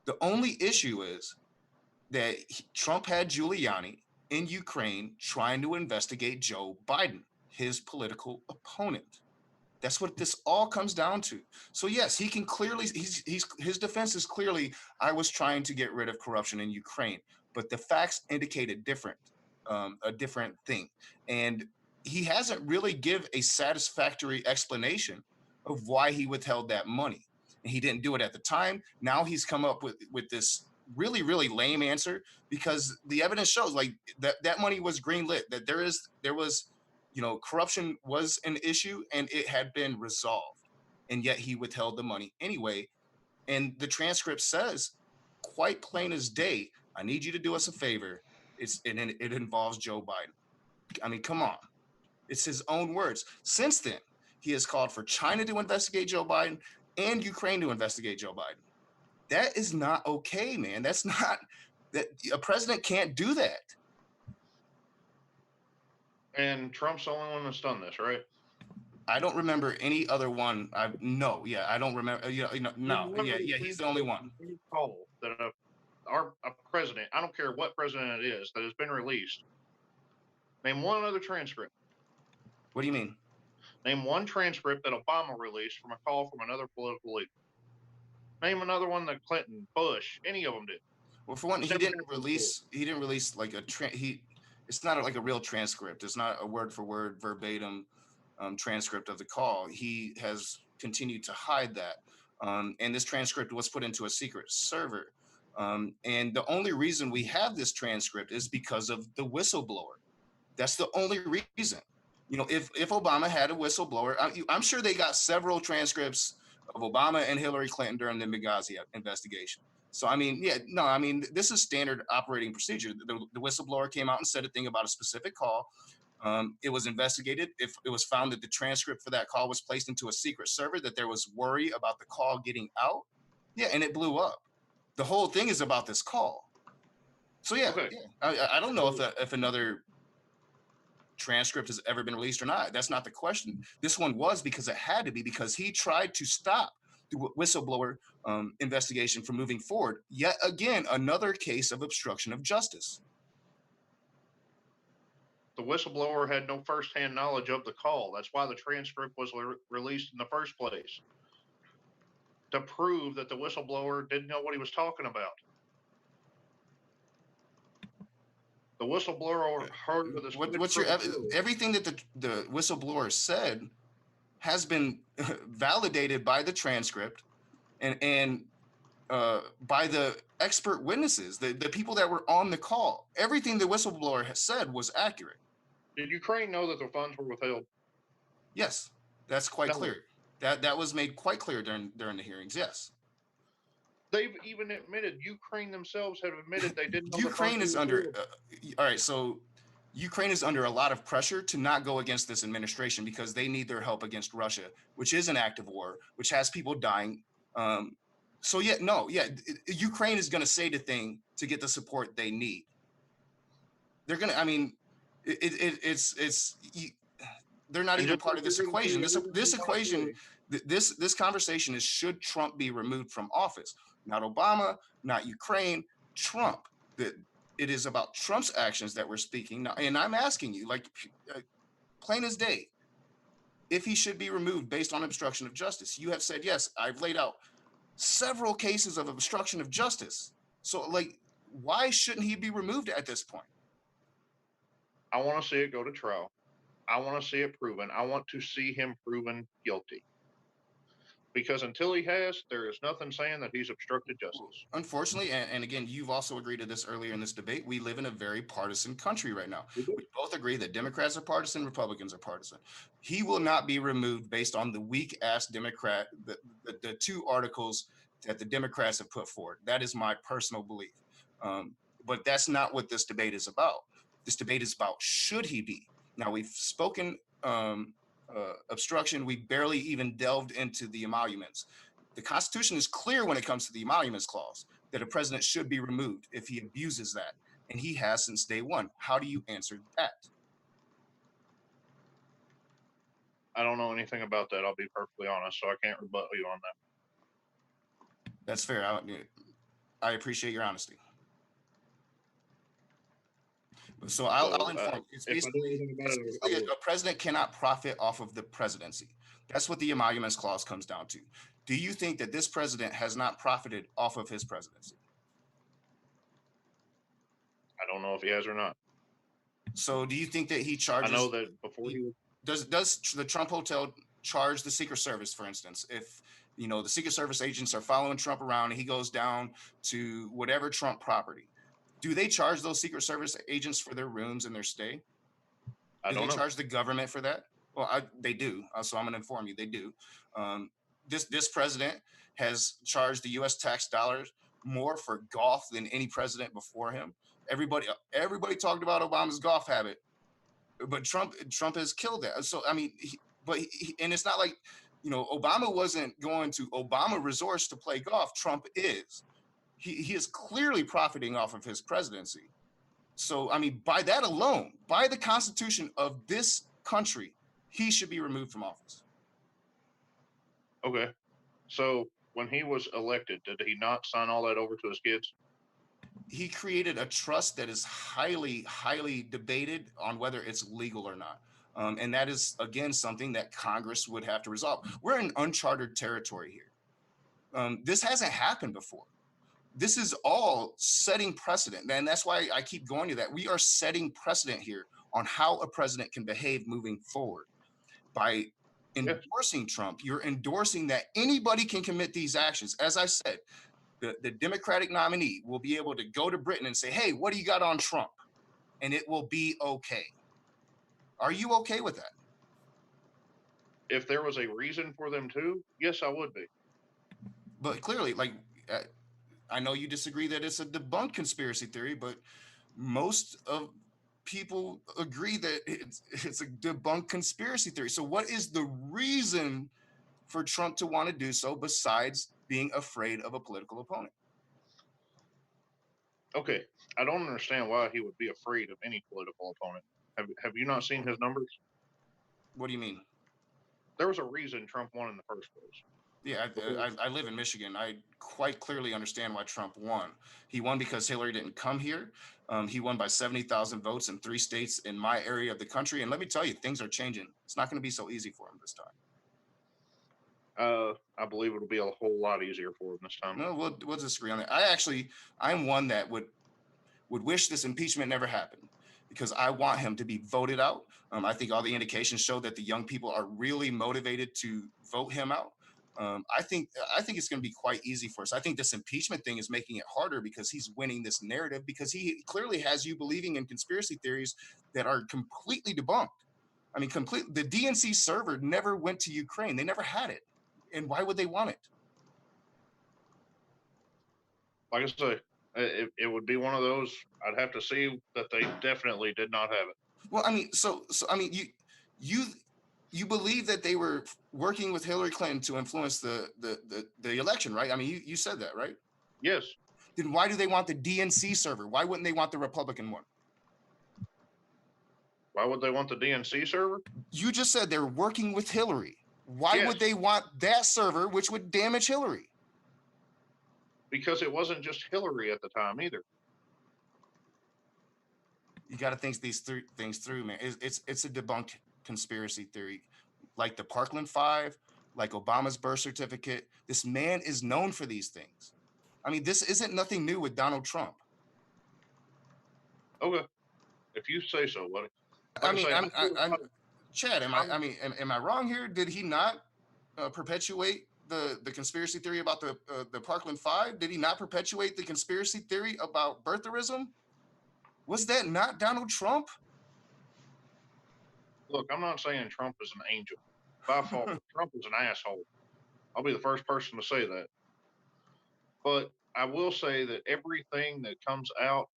The only issue is that Trump had Giuliani in Ukraine trying to investigate Joe Biden, his political opponent. That's what this all comes down to. So yes, he can clearly, his defense is clearly, I was trying to get rid of corruption in Ukraine, but the facts indicate a different thing. And he hasn't really give a satisfactory explanation of why he withheld that money. And he didn't do it at the time. Now he's come up with this really, really lame answer, because the evidence shows like that money was greenlit, that there was corruption was an issue and it had been resolved, and yet he withheld the money anyway. And the transcript says quite plain as day, I need you to do us a favor. It involves Joe Biden. I mean, come on. It's his own words. Since then, he has called for China to investigate Joe Biden and Ukraine to investigate Joe Biden. That is not okay, man. That's not, that a president can't do that. And Trump's the only one that's done this, right? I don't remember any other one. I don't remember. No, he's the only one. Call that a president, I don't care what president it is, that has been released. Name one other transcript. What do you mean? Name one transcript that Obama released from a call from another political leader. Name another one that Clinton, Bush, any of them did. Well, for one, he didn't release like it's not like a real transcript. It's not a word for word verbatim transcript of the call. He has continued to hide that. And this transcript was put into a secret server. And the only reason we have this transcript is because of the whistleblower. That's the only reason. If Obama had a whistleblower, I'm sure they got several transcripts of Obama and Hillary Clinton during the Benghazi investigation. So, this is standard operating procedure. The whistleblower came out and said a thing about a specific call. It was investigated. If it was found that the transcript for that call was placed into a secret server, that there was worry about the call getting out. Yeah, and it blew up. The whole thing is about this call. So, I don't know if another transcript has ever been released or not. That's not the question. This one was, because it had to be, because he tried to stop the whistleblower investigation from moving forward. Yet again, another case of obstruction of justice. The whistleblower had no firsthand knowledge of the call. That's why the transcript was released in the first place, to prove that the whistleblower didn't know what he was talking about. The whistleblower heard of this. What's your everything that the whistleblower said has been validated by the transcript and by the expert witnesses, the people that were on the call. Everything the whistleblower has said was accurate. Did Ukraine know that their funds were withheld? Yes, that's quite No. clear. That was made quite clear during the hearings. Yes. They've even admitted, Ukraine themselves have admitted they didn't know. Ukraine is under, all right, so Ukraine is under a lot of pressure to not go against this administration because they need their help against Russia, which is an active war, which has people dying. Ukraine is going to say the thing to get the support they need. They're going to, I mean, they're not even part of this equation. This equation, this conversation is, should Trump be removed from office? Not Obama, not Ukraine, Trump. It is about Trump's actions that we're speaking now. And I'm asking you, like, plain as day, if he should be removed based on obstruction of justice. You have said, yes, I've laid out several cases of obstruction of justice. So, like, why shouldn't he be removed at this point? I want to see it go to trial. I want to see it proven. I want to see him proven guilty. Because until he has, there is nothing saying that he's obstructed justice. Unfortunately, and again, you've also agreed to this earlier in this debate, we live in a very partisan country right now. We both agree that Democrats are partisan, Republicans are partisan. He will not be removed based on the weak-ass Democrat, the two articles that the Democrats have put forward. That is my personal belief. But that's not what this debate is about. This debate is about, should he be? Now, we've spoken obstruction. We barely even delved into the emoluments. The Constitution is clear when it comes to the emoluments clause that a president should be removed if he abuses that, and he has since day one. How do you answer that? I don't know anything about that. I'll be perfectly honest, so I can't rebut you on that. That's fair. I appreciate your honesty. So I'll inform you. It's basically a president cannot profit off of the presidency. That's what the emoluments clause comes down to. Do you think that this president has not profited off of his presidency? I don't know if he has or not. So do you think that he charges? I know that before he does the Trump Hotel charge the Secret Service, for instance? If the Secret Service agents are following Trump around and he goes down to whatever Trump property, do they charge those Secret Service agents for their rooms and their stay? Do they charge the government for that? Well, they do. So I'm going to inform you, they do. This president has charged the U.S. tax dollars more for golf than any president before him. Everybody talked about Obama's golf habit, but Trump has killed that. So I mean, and it's not like Obama wasn't going to Obama resorts to play golf. Trump is. He is clearly profiting off of his presidency. So, I mean, by that alone, by the Constitution of this country, he should be removed from office. Okay. So when he was elected, did he not sign all that over to his kids? He created a trust that is highly, highly debated on whether it's legal or not. And that is, again, something that Congress would have to resolve. We're in uncharted territory here. This hasn't happened before. This is all setting precedent. And that's why I keep going to that. We are setting precedent here on how a president can behave moving forward. By endorsing Trump, you're endorsing that anybody can commit these actions. As I said, the Democratic nominee will be able to go to Britain and say, hey, what do you got on Trump? And it will be okay. Are you okay with that? If there was a reason for them to, yes, I would be. But clearly, I know you disagree that it's a debunked conspiracy theory, but most of people agree that it's a debunked conspiracy theory. So what is the reason for Trump to want to do so besides being afraid of a political opponent? Okay, I don't understand why he would be afraid of any political opponent. Have you not seen his numbers? What do you mean? There was a reason Trump won in the first place. Yeah, I live in Michigan. I quite clearly understand why Trump won. He won because Hillary didn't come here. He won by 70,000 votes in 3 states in my area of the country. And let me tell you, things are changing. It's not going to be so easy for him this time. I believe it'll be a whole lot easier for him this time. No, we'll disagree on that. I'm one that would would wish this impeachment never happened, because I want him to be voted out. I think all the indications show that the young people are really motivated to vote him out. I think it's going to be quite easy for us. I think this impeachment thing is making it harder because he's winning this narrative, because he clearly has you believing in conspiracy theories that are completely debunked. I mean, the DNC server never went to Ukraine. They never had it. And why would they want it? Like I say, it would be one of those. I'd have to see that they definitely did not have it. Well, I mean, so I mean, you believe that they were working with Hillary Clinton to influence the election, right? I mean, you said that, right? Yes. Then why do they want the DNC server? Why wouldn't they want the Republican one? Why would they want the DNC server? You just said they're working with Hillary. Why would they want that server, which would damage Hillary? Because it wasn't just Hillary at the time either. You got to think these things through, man. It's a debunked conspiracy theory, like the Parkland Five, like Obama's birth certificate. This man is known for these things. I mean, this isn't nothing new with Donald Trump. Okay, if you say so, buddy. Chad, am I wrong here? Did he not perpetuate the conspiracy theory about the Parkland Five? Did he not perpetuate the conspiracy theory about birtherism? Was that not Donald Trump? Look, I'm not saying Trump is an angel. By fault, Trump is an asshole. I'll be the first person to say that. But I will say that everything that comes out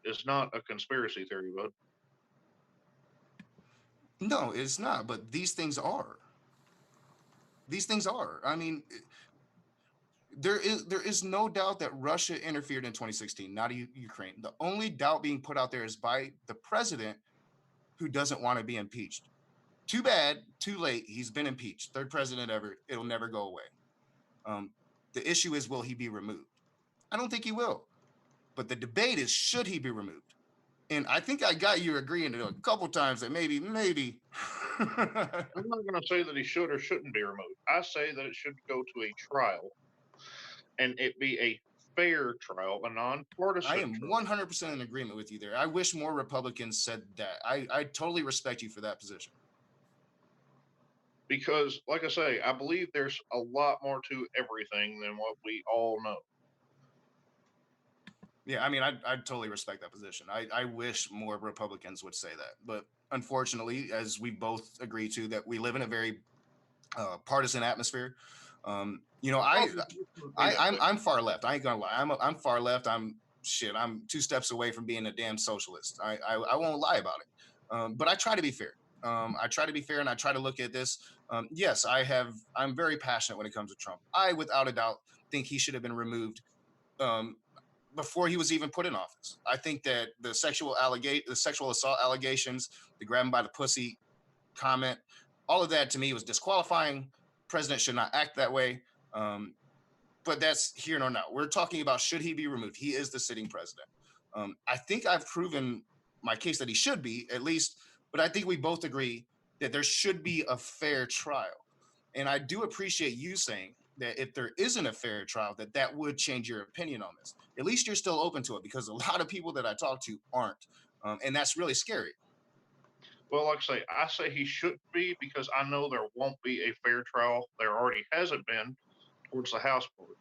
is not a conspiracy theory, bud. No, it's not. But these things are. These things are. I mean, there is no doubt that Russia interfered in 2016, not Ukraine. The only doubt being put out there is by the president, who doesn't want to be impeached. Too bad, too late. He's been impeached. Third president ever. It'll never go away. The issue is, will he be removed? I don't think he will. But the debate is, should he be removed? And I think I got you agreeing a couple times that maybe. I'm not going to say that he should or shouldn't be removed. I say that it should go to a trial, and it be a fair trial, a non-partisan. I am 100% in agreement with you there. I wish more Republicans said that. I totally respect you for that position. Because, like I say, I believe there's a lot more to everything than what we all know. Yeah, I mean, I totally respect that position. I wish more Republicans would say that. But unfortunately, as we both agree to, that we live in a very partisan atmosphere. I'm far left. I ain't gonna lie. I'm far left. I'm 2 steps away from being a damn socialist. I won't lie about it. But I try to be fair. I try to be fair, and I try to look at this. Yes, I'm very passionate when it comes to Trump. I, without a doubt, think he should have been removed before he was even put in office. I think that the sexual assault allegations, the grab him by the pussy comment, all of that to me was disqualifying. President should not act that way. But that's here nor now. We're talking about, should he be removed? He is the sitting president. I think I've proven my case that he should be, at least, but I think we both agree that there should be a fair trial. And I do appreciate you saying that if there isn't a fair trial, that would change your opinion on this. At least you're still open to it, because a lot of people that I talk to aren't. And that's really scary. Well, like I say he shouldn't be, because I know there won't be a fair trial. There already hasn't been towards the House board.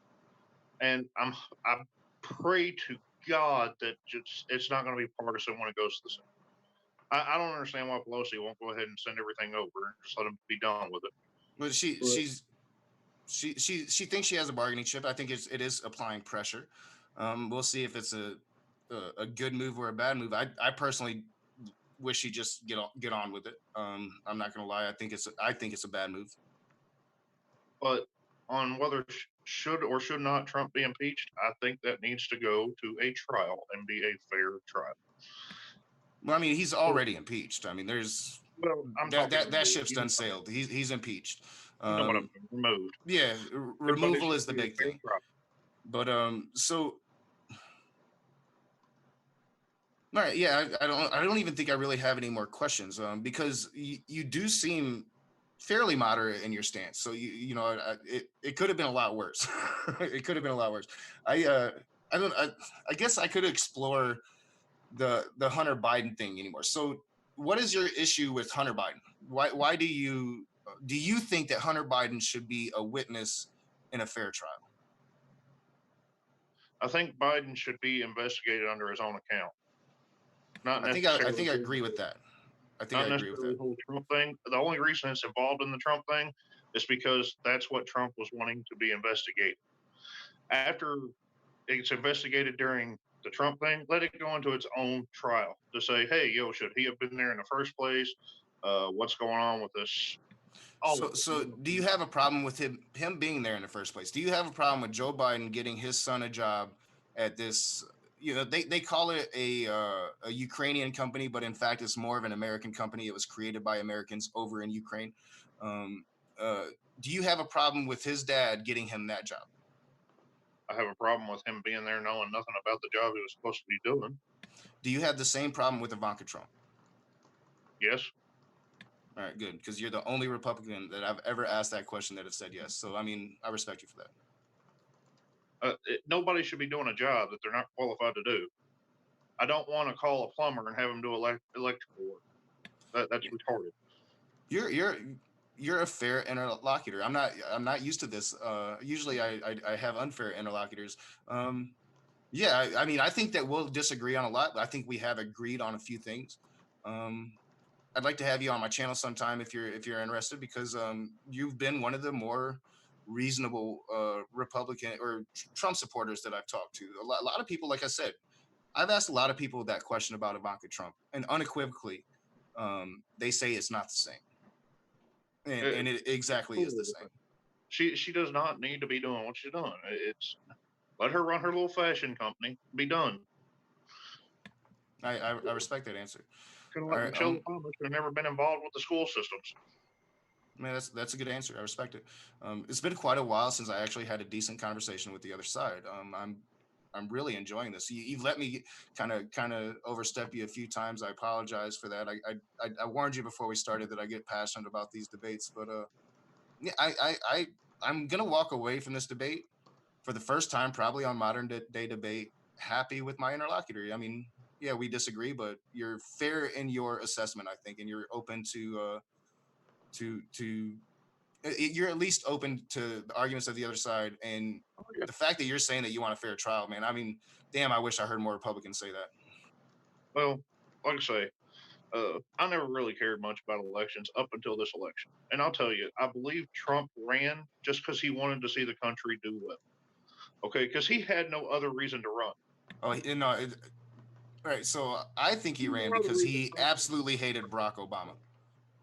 And I pray to God that it's not going to be partisan when it goes to the Senate. I don't understand why Pelosi won't go ahead and send everything over and just let them be done with it. But she thinks she has a bargaining chip. I think it is applying pressure. We'll see if it's a good move or a bad move. I personally wish she just get on with it. I'm not gonna lie. I think it's a bad move. But on whether should or should not Trump be impeached, I think that needs to go to a trial and be a fair trial. Well, I mean, he's already impeached. I mean, there's that ship's done sailed. He's impeached. Removed. Yeah, removal is the big thing. But so. All right, yeah, I don't even think I really have any more questions, because you do seem fairly moderate in your stance. So it could have been a lot worse. It could have been a lot worse. I guess I could explore the Hunter Biden thing anymore. So, what is your issue with Hunter Biden? Why do you think that Hunter Biden should be a witness in a fair trial? I think Biden should be investigated under his own account, not I necessarily. think I agree with that. I think I Not agree with necessarily that. the whole Trump thing. The only reason it's involved in the Trump thing is because that's what Trump was wanting to be investigated. After it's investigated during the Trump thing, let it go into its own trial to say, hey, yo, should he have been there in the first place? What's going on with this? So do you have a problem with him being there in the first place? Do you have a problem with Joe Biden getting his son a job at this? They call it a Ukrainian company, but in fact, it's more of an American company. It was created by Americans over in Ukraine. Um, uh, do you have a problem with his dad getting him that job? I have a problem with him being there knowing nothing about the job he was supposed to be doing. Do you have the same problem with Ivanka Trump? Yes. All right, good, because you're the only Republican that I've ever asked that question that have said yes. So I mean, I respect you for that. Nobody should be doing a job that they're not qualified to do. I don't want to call a plumber and have him do electrical work. That's retarded. You're a fair interlocutor. I'm not used to this. Usually I have unfair interlocutors. Yeah, I mean, I think that we'll disagree on a lot, but I think we have agreed on a few things. Um, I'd like to have you on my channel sometime if you're interested, because you've been one of the more reasonable Republican or Trump supporters that I've talked to. A lot of people, like I said, I've asked a lot of people that question about Ivanka Trump, and unequivocally, they say it's not the same, and it exactly is the same. She does not need to be doing what she's doing. It's let her run her little fashion company. Be done. I respect that answer. Kind of All like right, Michelle Obama should have never been involved with the school systems. man, that's a good answer. I respect it. It's been quite a while since I actually had a decent conversation with the other side. I'm really enjoying this. You've let me kind of overstep you a few times. I apologize for that. I warned you before we started that I get passionate about these debates, but yeah, I'm gonna walk away from this debate for the first time, probably on modern day debate, happy with my interlocutor. I mean, yeah, we disagree, but you're fair in your assessment, I think, and you're open to you're at least open to the arguments of the other side. And Oh, yeah. the fact that you're saying that you want a fair trial, man, I mean, damn, I wish I heard more Republicans say that. Well, like I say, I never really cared much about elections up until this election. And I'll tell you, I believe Trump ran just because he wanted to see the country do well. Okay, because he had no other reason to run. Oh, you know, right. So I think he ran because he absolutely hated Barack Obama.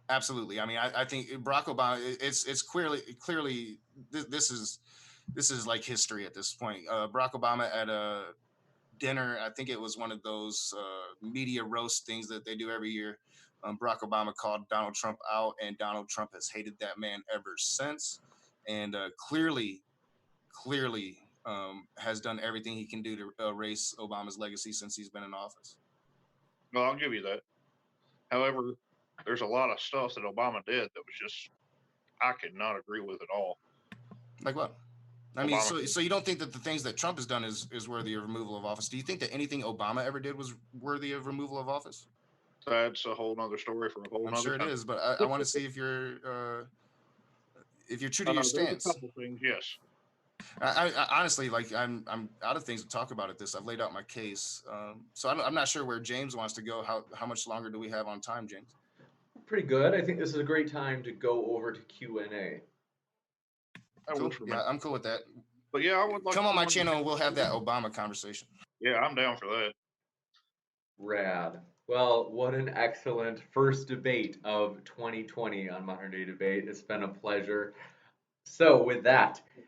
Absolutely. I mean, I think Barack Obama. It's clearly this is like history at this point. Barack Obama at a dinner. I think it was one of those media roast things that they do every year. Barack Obama called Donald Trump out, and Donald Trump has hated that man ever since, and clearly has done everything he can do to erase Obama's legacy since he's been in office. Well, I'll give you that. However, there's a lot of stuff that Obama did that was just I could not agree with at all. Like what? I mean, so you don't think that the things that Trump has done is worthy of removal of office? Do you think that anything Obama ever did was worthy of removal of office? That's a whole nother story for a whole I'm nother sure it time. is, but I want to see if you're true to your There's stance. a couple things, yes. I honestly, like, I'm out of things to talk about at this. I've laid out my case, so I'm not sure where James wants to go. How much longer do we have on time, James? Pretty good. I think this is a great time to go over to Q&A. That Cool. works for me. Yeah, I'm cool with that. But yeah, I would like Come on my channel and we'll have that Obama conversation. Yeah, I'm down for that. Rad. Well, what an excellent first debate of 2020 on Modern Day Debate. It's been a pleasure. So with that, I'm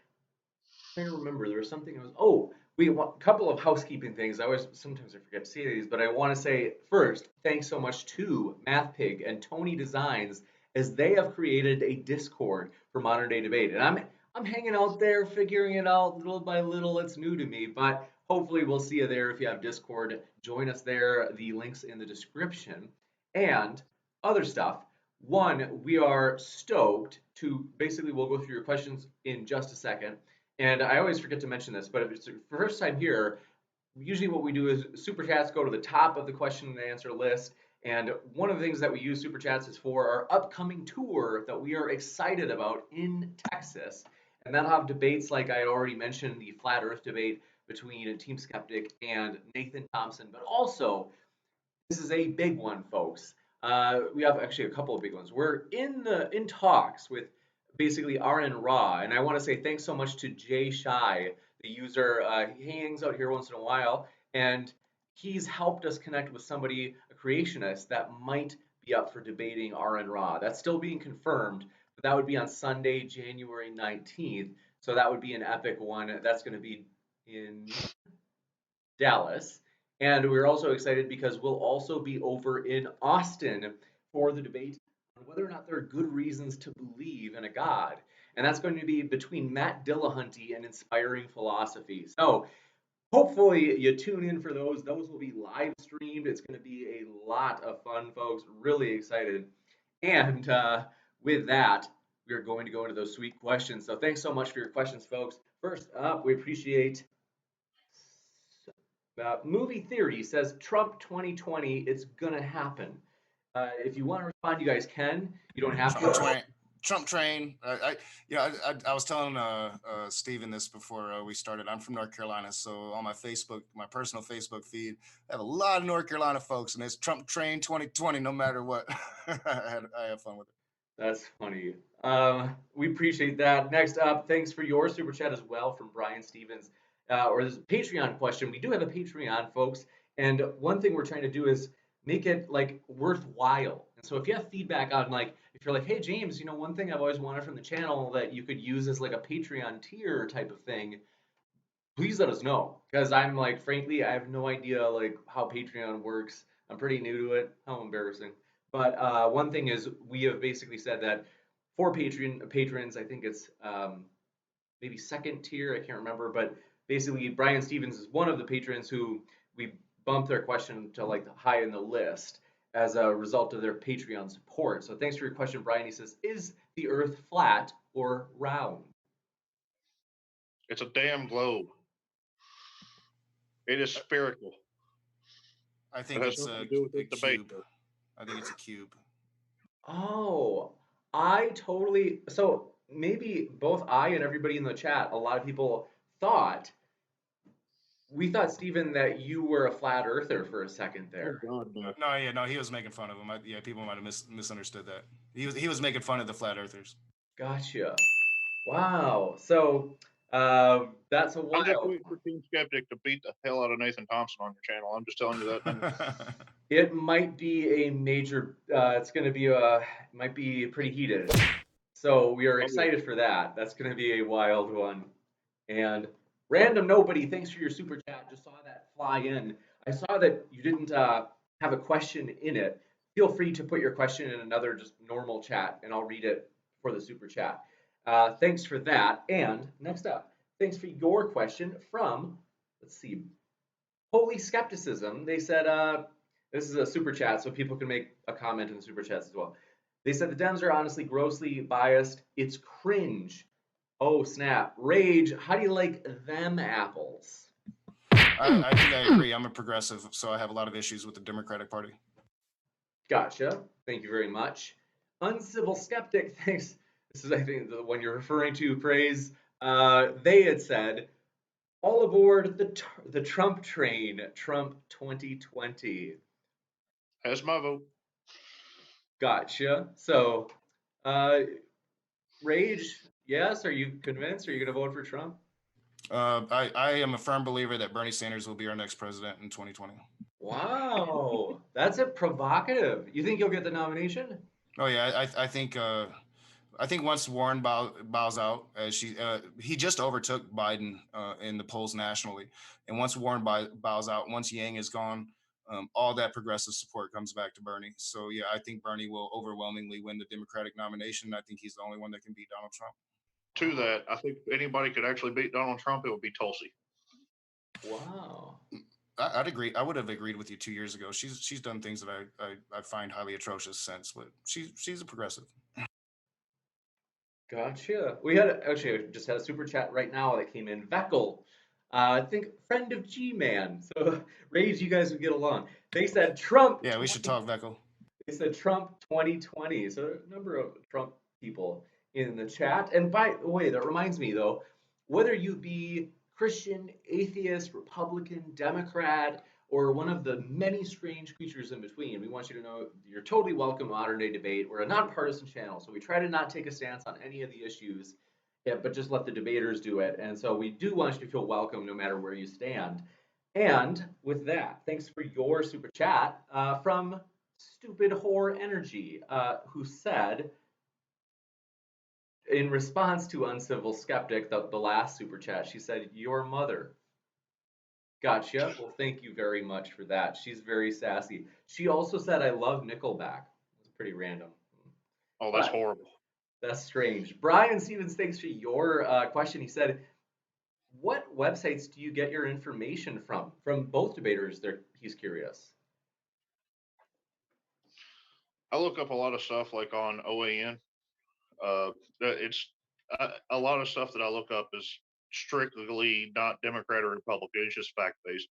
trying to remember, there was something that was, oh, we want a couple of housekeeping things. Sometimes I forget to say these, but I want to say first, thanks so much to MathPig and Tony Designs, as they have created a Discord for Modern Day Debate. And I'm hanging out there, figuring it out little by little. It's new to me, but hopefully we'll see you there. If you have Discord, join us there. The link's in the description. And other stuff. One, we are stoked to basically, we'll go through your questions in just a second. And I always forget to mention this, but if it's the first time here, usually what we do is super chats go to the top of the question and answer list. And one of the things that we use super chats is for our upcoming tour that we are excited about in Texas. And that'll have debates like I had already mentioned, the flat earth debate between Team Skeptic and Nathan Thompson. But also, this is a big one, folks. We have actually a couple of big ones. We're in talks with basically RN Raw, and I want to say thanks so much to Jay Shy, the user. He hangs out here once in a while, and he's helped us connect with somebody, a creationist, that might be up for debating RN Raw. That's still being confirmed, but that would be on Sunday, January 19th. So that would be an epic one. That's going to be in Dallas. And we're also excited because we'll also be over in Austin for the debate on whether or not there are good reasons to believe in a God. And that's going to be between Matt Dillahunty and Inspiring Philosophy. So hopefully you tune in for those. Those will be live streamed. It's going to be a lot of fun, folks. Really excited. And with that, we are going to go into those sweet questions. So thanks so much for your questions, folks. First up, we appreciate Movie Theory says Trump 2020, it's gonna happen. If you want to respond, you guys can. You don't have to. Trump train. I was telling Steven this before we started. I'm from North Carolina, so on my Facebook, my personal Facebook feed, I have a lot of North Carolina folks, and it's Trump train 2020, no matter what. I have fun with it. That's funny. We appreciate that. Next up, thanks for your super chat as well from Brian Stevens. Or this Patreon question. We do have a Patreon, folks, and one thing we're trying to do is make it like worthwhile. And so if you have feedback on like, if you're like, hey James, one thing I've always wanted from the channel that you could use as like a Patreon tier type of thing, please let us know. Because I'm like, frankly, I have no idea like how Patreon works. I'm pretty new to it. How embarrassing. But one thing is we have basically said that for patrons, I think it's maybe second tier, I can't remember, but basically Brian Stevens is one of the patrons who we bumped their question to like high in the list as a result of their Patreon support. So thanks for your question, Brian. He says, is the earth flat or round? It's a damn globe. It is spherical. I think it's a cube. I think it's a cube. Oh, so maybe both I and everybody in the chat, a lot of people we thought, Stephen, that you were a flat earther for a second there. Oh God, no, he was making fun of him. People might have misunderstood that. He was making fun of the flat earthers. Gotcha. Wow. So that's a I'm just wild. waiting for Team Skeptic to beat the hell out of Nathan Thompson on your channel. I'm just telling you that. It might be a major. It's going to be might be pretty heated. So we are excited for that. That's going to be a wild one. And random nobody, thanks for your super chat. Just saw that fly in. I saw that you didn't have a question in it. Feel free to put your question in another just normal chat, and I'll read it for the super chat. Thanks for that. And next up, thanks for your question from, let's see, Holy Skepticism. They said, this is a super chat, so people can make a comment in the super chats as well. They said the Dems are honestly grossly biased. It's cringe. Oh, snap. Rage, how do you like them apples? I think I agree. I'm a progressive, so I have a lot of issues with the Democratic Party. Gotcha. Thank you very much. Uncivil Skeptic, thanks. This is, I think, the one you're referring to, praise. They had said, all aboard the Trump train, Trump 2020. That's my vote. Gotcha. So, Rage, yes? Are you convinced? Are you going to vote for Trump? I am a firm believer that Bernie Sanders will be our next president in 2020. Wow, that's a provocative. You think he'll get the nomination? Oh yeah, I think once Warren bows out, as he just overtook Biden in the polls nationally, and once Warren bows out, once Yang is gone, all that progressive support comes back to Bernie. So yeah, I think Bernie will overwhelmingly win the Democratic nomination. I think he's the only one that can beat Donald Trump. To that, I think if anybody could actually beat Donald Trump, it would be Tulsi. Wow. I'd agree. I would have agreed with you 2 years ago. She's done things that I find highly atrocious since, but she's a progressive. Gotcha. We had actually just had a super chat right now that came in. Veckel, I think friend of G-Man. So Rage, you guys would get along. They said Trump Yeah, we should 20. talk, Veckel. They said Trump 2020. So a number of Trump people in the chat. And by the way, that reminds me though, whether you be Christian, atheist, Republican, Democrat, or one of the many strange creatures in between, we want you to know you're totally welcome to Modern Day Debate. We're a nonpartisan channel, so we try to not take a stance on any of the issues, yeah, but just let the debaters do it. And so we do want you to feel welcome no matter where you stand. And with that, thanks for your super chat from Stupid Whore Energy, who said, in response to Uncivil Skeptic, the last super chat, she said, "Your mother." Gotcha. Well, thank you very much for that. She's very sassy. She also said, "I love Nickelback." It's pretty random. Oh, that's But horrible. that's strange. Brian Stevens, thanks for your question. He said, "What websites do you get your information from?" From both debaters, he's curious. I look up a lot of stuff like on OAN. It's a lot of stuff that I look up is strictly not Democrat or Republican. It's just fact based.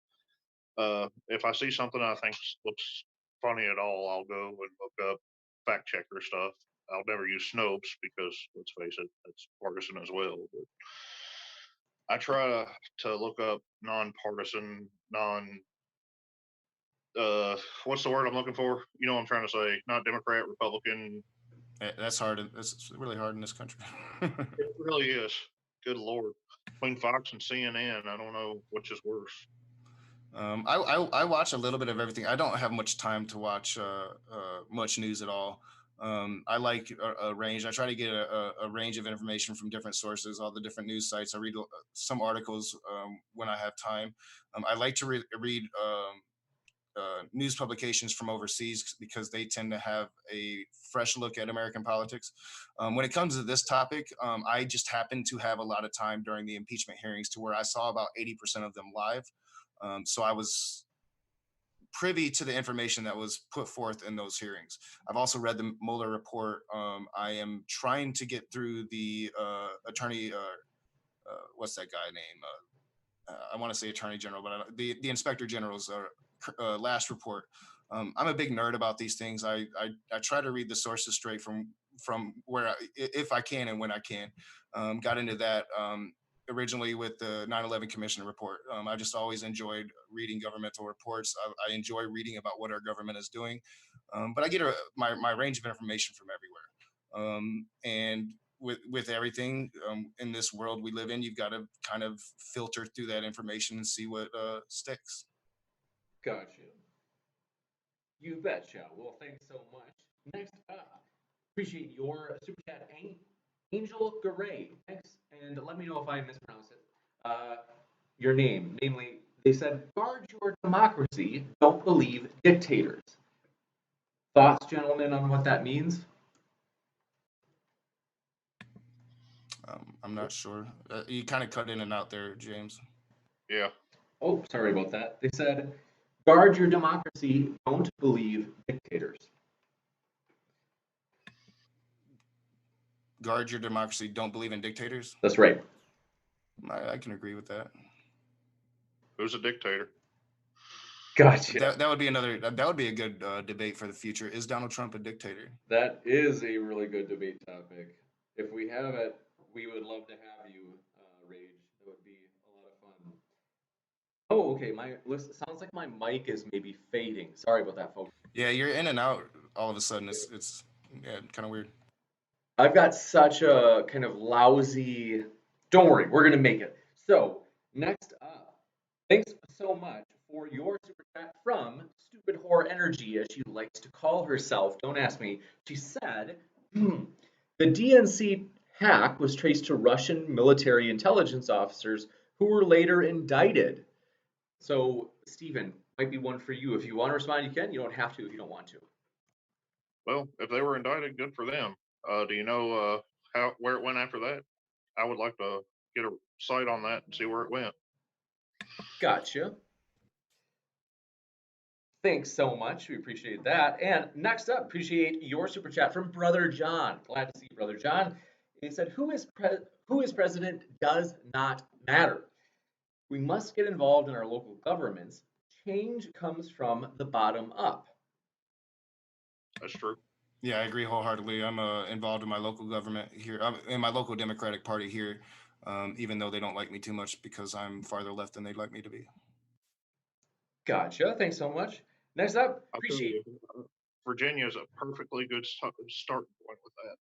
If I see something I think looks funny at all, I'll go and look up fact checker stuff. I'll never use Snopes because let's face it, it's partisan as well. But I try to look up non-partisan, non what's the word I'm looking for? You know what I'm trying to say? Not Democrat, Republican. That's hard. That's really hard in this country. It really is. Good lord. Between Fox and CNN, I don't know which is worse. I watch a little bit of everything. I don't have much time to watch much news at all. I like a range. I try to get a range of information from different sources, all the different news sites. I read some articles when I have time. I like to read news publications from overseas because they tend to have a fresh look at American politics. When it comes to this topic, I just happened to have a lot of time during the impeachment hearings to where I saw about 80% of them live. So I was privy to the information that was put forth in those hearings. I've also read the Mueller report. I am trying to get through the attorney. What's that guy name? I want to say Attorney General, but the Inspector General's last report. I'm a big nerd about these things. I try to read the sources straight from where if I can and when I can. Got into that originally with the 9/11 Commission report. I just always enjoyed reading governmental reports. I enjoy reading about what our government is doing, but I get my range of information from everywhere. And with everything in this world we live in, you've got to kind of filter through that information and see what sticks. Gotcha. You betcha. Well, thanks so much. Next up, appreciate your super chat, Angel Garay. Thanks, and let me know if I mispronounce it. Your name, namely, they said, "Guard your democracy. Don't believe dictators." Thoughts, gentlemen, on what that means? I'm not sure. You kind of cut in and out there, James. Yeah. Oh, sorry about that. They said, "Guard your democracy. Don't believe dictators." Guard your democracy. Don't believe in dictators. That's right. I can agree with that. Who's a dictator? Gotcha. That would be another. That would be a good debate for the future. Is Donald Trump a dictator? That is a really good debate topic. If we have it, we would love to have you, Rage. That would be a lot of fun. Oh, okay. Sounds like my mic is maybe fading. Sorry about that, folks. Yeah, you're in and out all of a sudden. It's yeah, kind of weird. I've got such a kind of lousy. Don't worry, we're gonna make it. So next up, thanks so much for your super chat from Stupid Whore Energy, as she likes to call herself. Don't ask me. She said, "The DNC hack was traced to Russian military intelligence officers who were later indicted." So, Stephen, might be one for you. If you want to respond, you can. You don't have to if you don't want to. Well, if they were indicted, good for them. Do you know where it went after that? I would like to get a sight on that and see where it went. Gotcha. Thanks so much. We appreciate that. And next up, appreciate your super chat from Brother John. Glad to see you, Brother John. He said, who is president does not matter." We must get involved in our local governments. Change comes from the bottom up. That's true. Yeah, I agree wholeheartedly. I'm involved in my local government here. I'm in my local Democratic Party here, even though they don't like me too much because I'm farther left than they'd like me to be. Gotcha. Thanks so much. Next up, I'll tell appreciate. you, Virginia is a perfectly good starting point with that.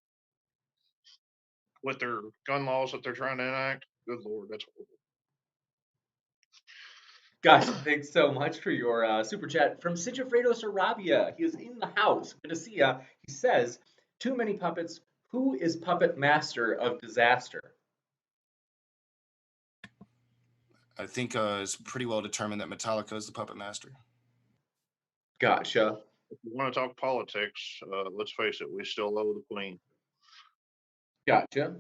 With their gun laws that they're trying to enact, good lord, that's horrible. Guys, thanks so much for your super chat from Sigifredo Sarabia. He is in the house. Good to see ya. He says, "Too many puppets. Who is puppet master of disaster?" I think it's pretty well determined that Metallica is the puppet master. Gotcha. If you want to talk politics, let's face it, we still owe the Queen. Gotcha.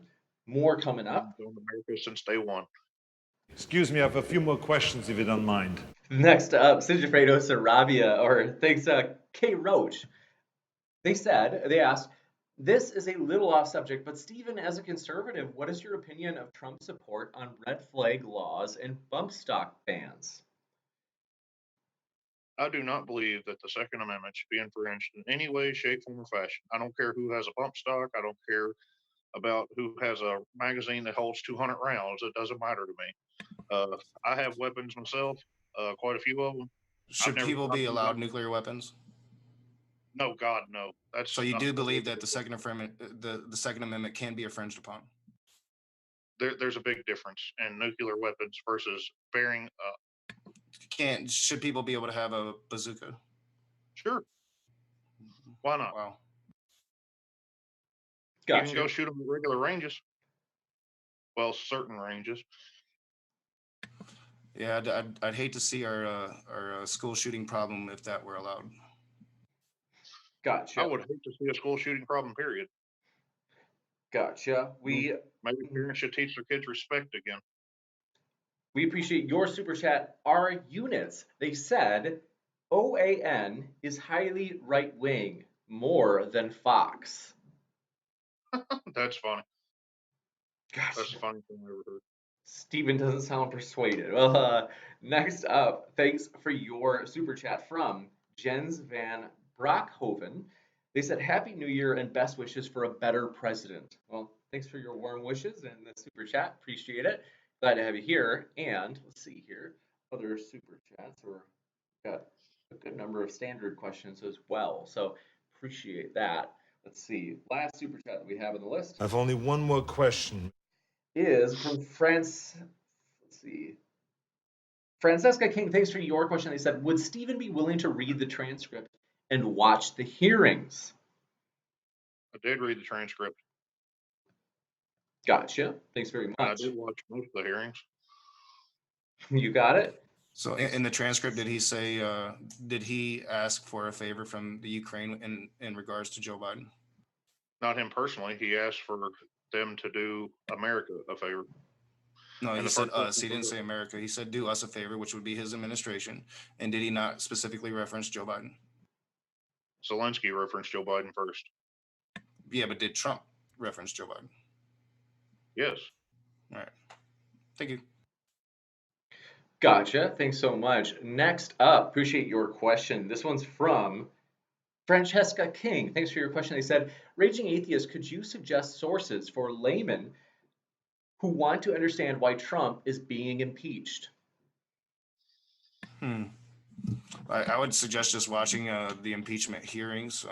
More coming up. On America since day one. Excuse me, I have a few more questions if you don't mind. Next up, Sigifredo Sarabia, or thanks, K. Roach. They asked, this is a little off subject, but Stephen, as a conservative, what is your opinion of Trump's support on red flag laws and bump stock bans? I do not believe that the Second Amendment should be infringed in any way, shape, form, or fashion. I don't care who has a bump stock. I don't care about who has a magazine that holds 200 rounds. It doesn't matter to me. I have weapons myself, quite a few of them. Should people be allowed nuclear weapons? No, God, no. That's so you do believe that the Second Amendment can be infringed upon? There's a big difference in nuclear weapons versus bearing. Should people be able to have a bazooka? Sure. Why not? Wow. Gotcha. You can go shoot them at regular ranges. Well, certain ranges. Yeah, I'd hate to see our school shooting problem if that were allowed. Gotcha. I would hate to see a school shooting problem, period. Gotcha. Maybe parents should teach their kids respect again. We appreciate your super chat. Our units, they said, OAN is highly right wing, more than Fox. That's funny. Gosh. That's the funniest thing I ever heard. Stephen doesn't sound persuaded. Well, next up, thanks for your super chat from Jens van Brockhoven. They said, Happy New Year and best wishes for a better president. Well, thanks for your warm wishes and the super chat. Appreciate it. Glad to have you here. And let's see here, other super chats. We've got a good number of standard questions as well. So appreciate that. Let's see. Last super chat that we have on the list. I've only one more question. Is from Let's see. Francesca King, thanks for your question. They said, would Stephen be willing to read the transcript and watch the hearings? I did read the transcript. Gotcha. Thanks very much. I did watch most of the hearings. You got it? So in the transcript, did he say, did he ask for a favor from the Ukraine in regards to Joe Biden? Not him personally. He asked for them to do America a favor. No, he said us. He didn't say America. He said do us a favor, which would be his administration. And did he not specifically reference Joe Biden? Zelensky referenced Joe Biden first. Yeah, but did Trump reference Joe Biden? Yes. All right. Thank you. Gotcha. Thanks so much. Next up, appreciate your question. This one's from Francesca King. Thanks for your question. They said, Raging Atheist, could you suggest sources for laymen who want to understand why Trump is being impeached? I would suggest just watching the impeachment hearings.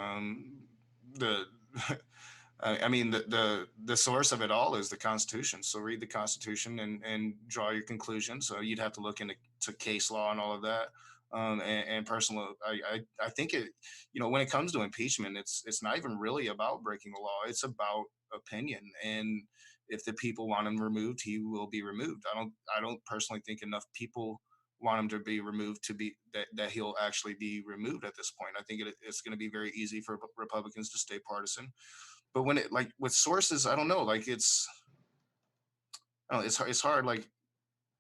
I mean, the source of it all is the Constitution. So read the Constitution and draw your conclusions. So you'd have to look into case law and all of that. And personal, I think it, when it comes to impeachment, it's not even really about breaking the law. It's about opinion. And if the people want him removed, he will be removed. I don't personally think enough people want him to be removed to be that he'll actually be removed at this point. I think it's going to be very easy for Republicans to stay partisan. But when it, like, with sources, I don't know, like it's hard. Like,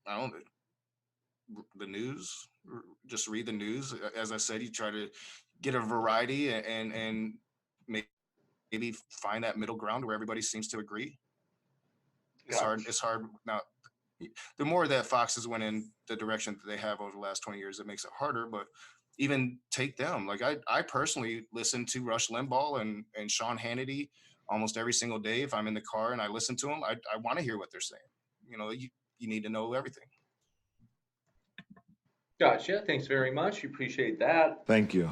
I don't the news, just read the news. As I said, you try to get a variety and maybe find that middle ground where everybody seems to agree. It's hard. It's hard now. the more that Fox has went in the direction that they have over the last 20 years, it makes it harder. But even take them. Like I personally listen to Rush Limbaugh and Sean Hannity almost every single day. If I'm in the car and I listen to them, I want to hear what they're saying. You need to know everything. Gotcha. Thanks very much. We appreciate that. Thank you.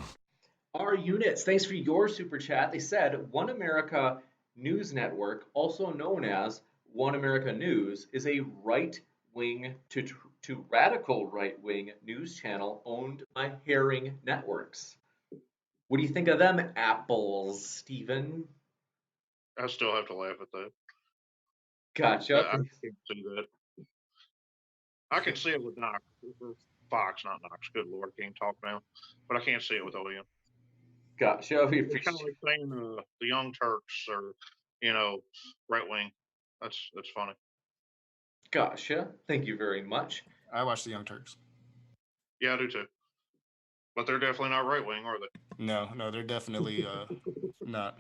Our units, thanks for your super chat. They said One America News Network, also known as One America News, is a right wing to radical right wing news channel owned by Herring Networks. What do you think of them apples, Stephen? I still have to laugh at that. Gotcha. I can't see that. I can see it with Knox. Fox, not Knox. Good Lord, can't talk now. But I can't see it with OEM. Gotcha. We It's kind of appreciate. like saying the Young Turks or, right wing. That's funny. Gotcha. Thank you very much. I watch the Young Turks. Yeah, I do too. But they're definitely not right wing, are they? No, they're definitely not.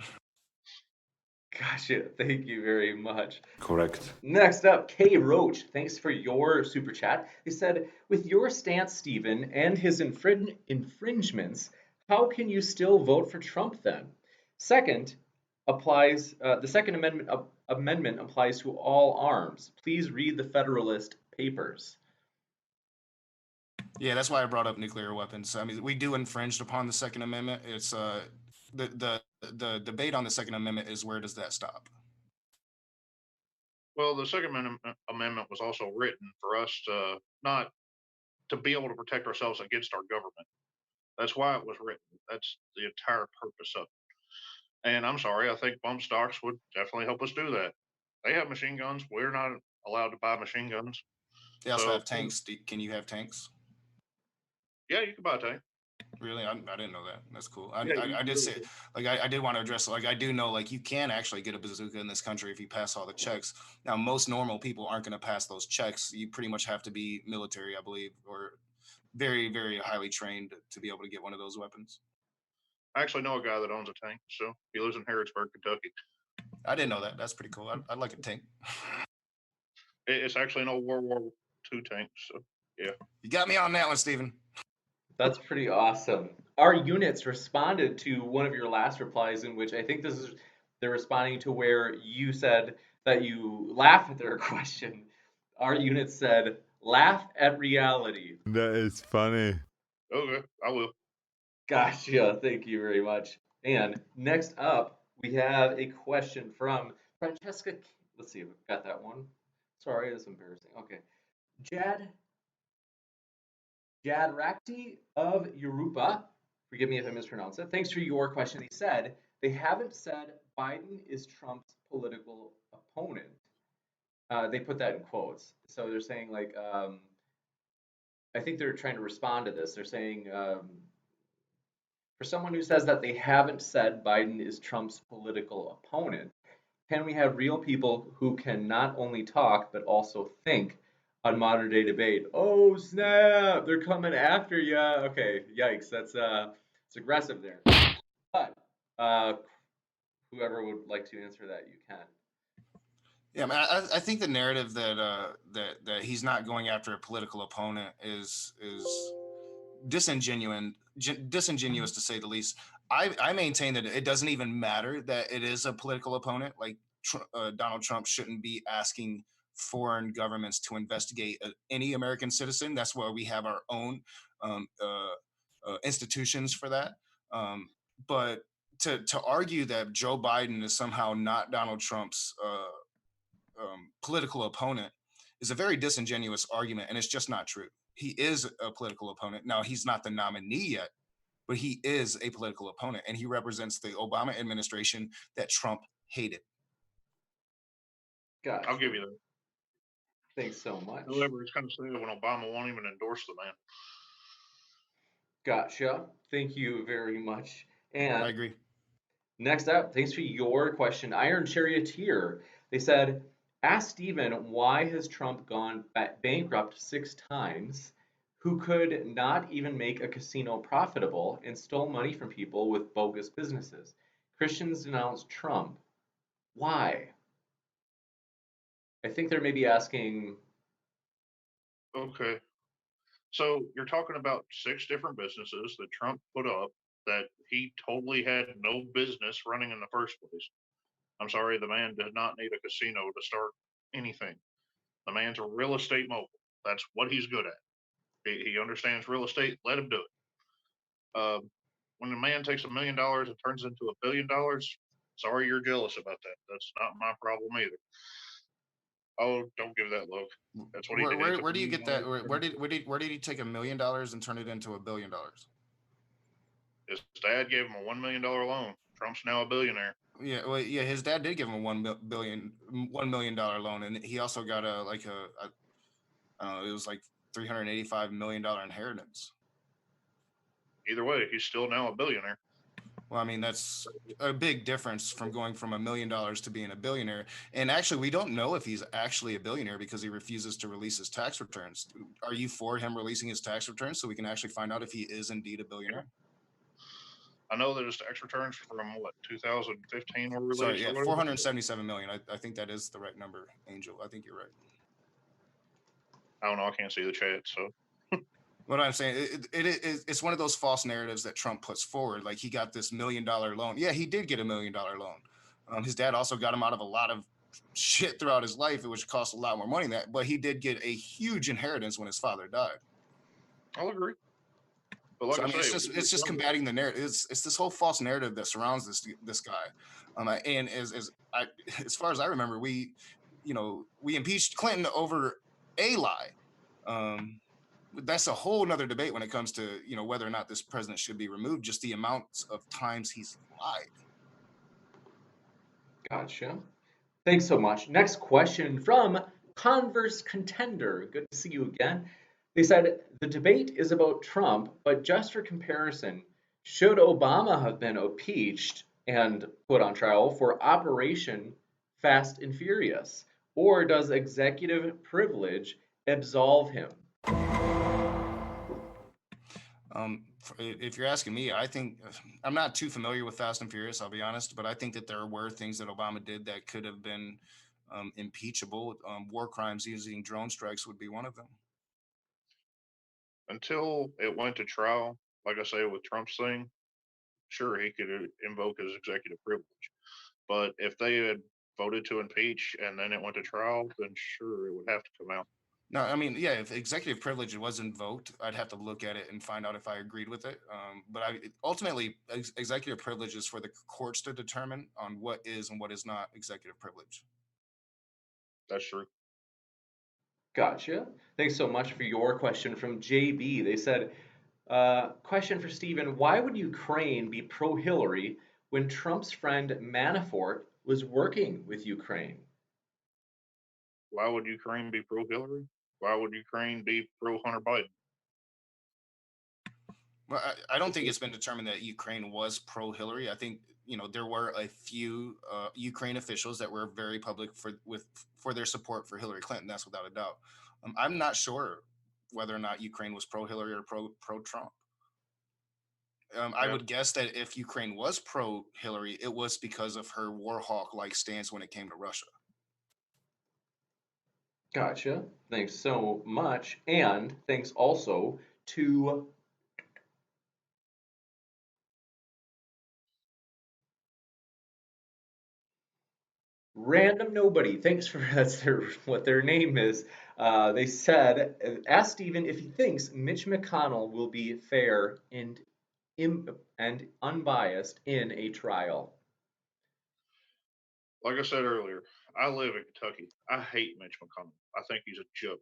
Gotcha. Thank you very much. Correct. Next up, K. Roach. Thanks for your super chat. They said, with your stance, Stephen, and his infringements, how can you still vote for Trump then? Second, the Second Amendment applies to all arms. Please read the Federalist Papers. Yeah, that's why I brought up nuclear weapons. I mean, we do infringe upon the Second Amendment. It's the debate on the Second Amendment is where does that stop? Well, the Second Amendment was also written for us to not to be able to protect ourselves against our government. That's why it was written. That's the entire purpose of it. And I'm sorry, I think bump stocks would definitely help us do that. They have machine guns. We're not allowed to buy machine guns. They also So, have tanks. Can you have tanks? Yeah, you can buy a tank. Really? I didn't know that. That's cool. Yeah, I did say, like, I did want to address, like, I do know, like, you can actually get a bazooka in this country if you pass all the checks. Now, most normal people aren't going to pass those checks. You pretty much have to be military, I believe, or very, very highly trained to be able to get one of those weapons. I actually know a guy that owns a tank, so he lives in Harrodsburg, Kentucky. I didn't know that. That's pretty cool. I'd like a tank. It's actually an old World War II tank, so yeah. You got me on that one, Stephen. That's pretty awesome. Our units responded to one of your last replies, in which I think they're responding to where you said that you laugh at their question. Our unit said, laugh at reality. That is funny. Okay, I will. Gotcha. Thank you very much. And next up, we have a question from Francesca. Let's see if I've got that one. Sorry, that's embarrassing. Okay. Jadrakti of Europa, forgive me if I mispronounce it. Thanks for your question. He said, they haven't said Biden is Trump's political opponent. They put that in quotes. So they're saying, like, I think they're trying to respond to this. They're saying, for someone who says that they haven't said Biden is Trump's political opponent, can we have real people who can not only talk but also think on modern day debate? Oh snap! They're coming after you. Okay, yikes! That's it's aggressive there. But whoever would like to answer that, you can. Yeah, man, I think the narrative that he's not going after a political opponent is disingenuous to say the least. I maintain that it doesn't even matter that it is a political opponent. Like Donald Trump shouldn't be asking foreign governments to investigate any American citizen. That's why we have our own institutions for that. But to argue that Joe Biden is somehow not Donald Trump's political opponent is a very disingenuous argument, and it's just not true. He is a political opponent. Now, he's not the nominee yet, but he is a political opponent, and he represents the Obama administration that Trump hated. Gotcha. I'll give you that. Thanks so much. However, it's kind of sad when Obama won't even endorse the man. Gotcha. Thank you very much. And I agree. next up, thanks for your question. Iron Charioteer. They said, ask Stephen, why has Trump gone bankrupt 6 times, who could not even make a casino profitable and stole money from people with bogus businesses? Christians denounce Trump. Why? I think they're maybe asking Okay. So you're talking about six different businesses that Trump put up that he totally had no business running in the first place. I'm sorry, the man did not need a casino to start anything. The man's a real estate mogul. That's what he's good at. He understands real estate. Let him do it. When a man takes $1 million and turns it into $1 billion, sorry you're jealous about that. That's not my problem either. Oh, don't give that look. That's what he Where did. He where, took where a do you million get that? dollars. Where did he take $1 million and turn it into $1 billion? His dad gave him a $1 million loan. Trump's now a billionaire. Yeah, well, yeah, his dad did give him a $1 million loan, and he also got a I don't know, it was like $385 million inheritance. Either way, he's still now a billionaire. Well, I mean, that's a big difference from going from $1 million to being a billionaire. And actually, we don't know if he's actually a billionaire because he refuses to release his tax returns. Are you for him releasing his tax returns so we can actually find out if he is indeed a billionaire? I know that his tax returns from what 2015 were Sorry, released or yeah, whatever. 477 million. I think that is the right number, Angel. I think you're right. I don't know. I can't see the chat, so What I'm saying, it's one of those false narratives that Trump puts forward. Like he got this $1 million loan. Yeah, he did get $1 million loan. His dad also got him out of a lot of shit throughout his life, which cost a lot more money than that. But he did get a huge inheritance when his father died. I'll agree. But like So I I mean, say, it's just combating the narrative. It's this whole false narrative that surrounds this guy. And as far as I remember, we impeached Clinton over a lie. Um, that's a whole nother debate when it comes to whether or not this president should be removed. Just the amounts of times he's lied. Gotcha. Thanks so much. Next question from Converse Contender. Good to see you again. They said the debate is about Trump, but just for comparison, should Obama have been impeached and put on trial for Operation Fast and Furious? Or does executive privilege absolve him? If you're asking me, I think I'm not too familiar with Fast and Furious. I'll be honest, but I think that there were things that Obama did that could have been impeachable. War crimes using drone strikes would be one of them. until it went to trial, like I say with Trump's thing, sure he could invoke his executive privilege. But if they had voted to impeach and then it went to trial, then sure it would have to come out. No, I mean, yeah, if executive privilege was invoked, I'd have to look at it and find out if I agreed with it. But ultimately, executive privilege is for the courts to determine on what is and what is not executive privilege. That's true. Gotcha. Thanks so much for your question from JB. They said, question for Stephen: why would Ukraine be pro Hillary when Trump's friend Manafort was working with Ukraine? Why would Ukraine be pro Hillary? Why would Ukraine be pro Hunter Biden? Well, I don't think it's been determined that Ukraine was pro Hillary. I think there were a few Ukraine officials that were very public for their support for Hillary Clinton. That's without a doubt. I'm not sure whether or not Ukraine was pro Hillary or pro Trump. I Yeah, would guess that if Ukraine was pro Hillary, it was because of her war hawk like stance when it came to Russia. Gotcha. Thanks so much. And thanks also to Random Nobody. Thanks for what their name is. They said, ask Stephen if he thinks Mitch McConnell will be fair and unbiased in a trial. like I said earlier, I live in Kentucky. I hate Mitch McConnell. I think he's a joke.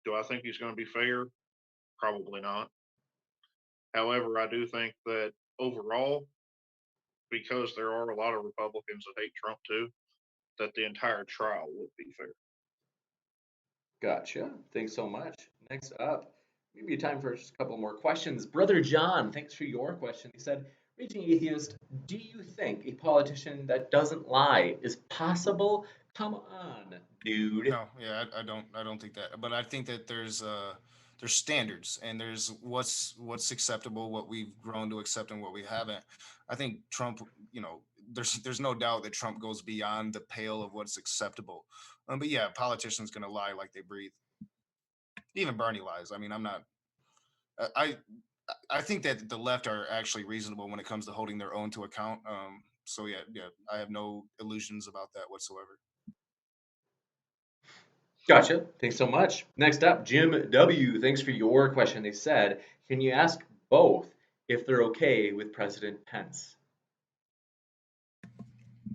Do I think he's going to be fair? Probably not. However, I do think that overall, because there are a lot of Republicans that hate Trump too, that the entire trial would be fair. Gotcha. Thanks so much. Next up, maybe time for just a couple more questions. Brother John, thanks for your question. He said, Raging Atheist, do you think a politician that doesn't lie is possible? Come on, dude. No, yeah, I don't think that. But I think that there's standards and there's what's acceptable, what we've grown to accept and what we haven't. I think Trump, there's no doubt that Trump goes beyond the pale of what's acceptable. But yeah, politicians gonna lie like they breathe. Even Bernie lies. I mean, I'm not. I I think that the left are actually reasonable when it comes to holding their own to account. So yeah, I have no illusions about that whatsoever. Gotcha. Thanks so much. Next up, Jim W. Thanks for your question. They said, can you ask both if they're okay with President Pence?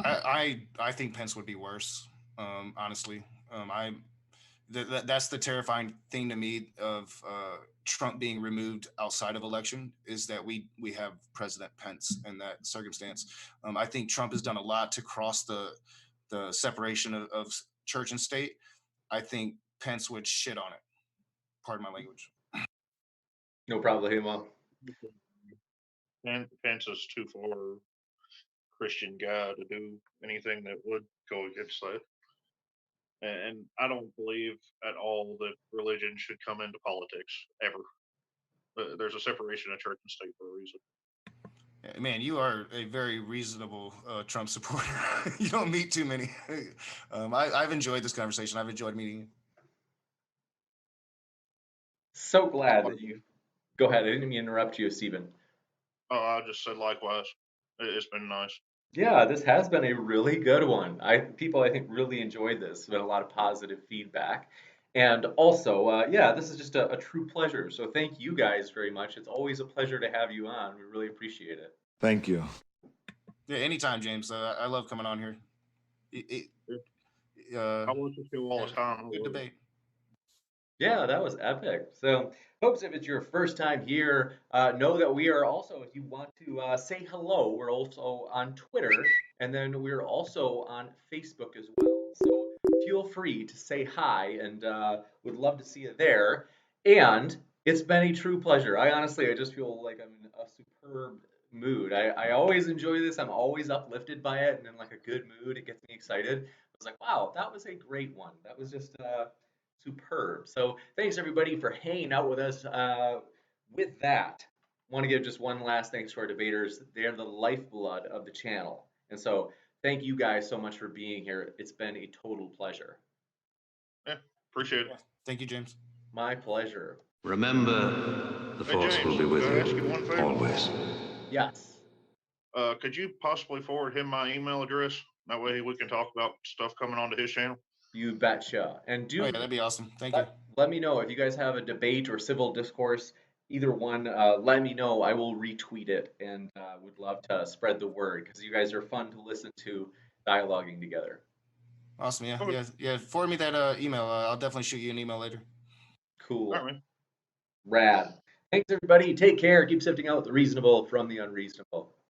I think Pence would be worse. Honestly, that's the terrifying thing to me of Trump being removed outside of election is that we have President Pence in that circumstance. I think Trump has done a lot to cross the separation of church and state. I think Pence would shit on it. Pardon my language. No problem. And Pence is too far Christian guy to do anything that would go against that. And I don't believe at all that religion should come into politics ever. There's a separation of church and state for a reason. Man, you are a very reasonable Trump supporter. You don't meet too many. I've enjoyed this conversation. I've enjoyed meeting you. So glad that you. Go ahead. I didn't mean to interrupt you, Stephen. Oh, I just said likewise. It's been nice. Yeah, this has been a really good one. People I think really enjoyed this. Been a lot of positive feedback, and also, yeah, this is just a true pleasure. So thank you guys very much. It's always a pleasure to have you on. We really appreciate it. Thank you. Yeah, anytime, James. I love coming on here. I watch this show all the time. Good debate. Yeah, that was epic. So, folks, if it's your first time here, know that we are also, if you want to say hello, we're also on Twitter, and then we're also on Facebook as well. So feel free to say hi, and would love to see you there. And it's been a true pleasure. I just feel like I'm in a superb mood. I always enjoy this. I'm always uplifted by it, and in like a good mood. It gets me excited. I was like, wow, that was a great one. That was just superb. So thanks everybody for hanging out with us. With that, want to give just one last thanks to our debaters. They're the lifeblood of the channel. And so thank you guys so much for being here. It's been a total pleasure. Yeah, appreciate it. Thank you, James. My pleasure. Remember, the Hey, Force James, will be with could I ask you one you favor? always. Yes. Could you possibly forward him my email address? That way we can talk about stuff coming onto his channel. You betcha. And Oh, yeah, that'd be awesome. Thank you. let me know if you guys have a debate or civil discourse. Either one, let me know. I will retweet it and would love to spread the word because you guys are fun to listen to dialoguing together. Awesome. Yeah, Okay. yeah. Forward me that email. I'll definitely shoot you an email later. Cool. All right, man. Rad. Thanks, everybody. Take care. Keep sifting out the reasonable from the unreasonable.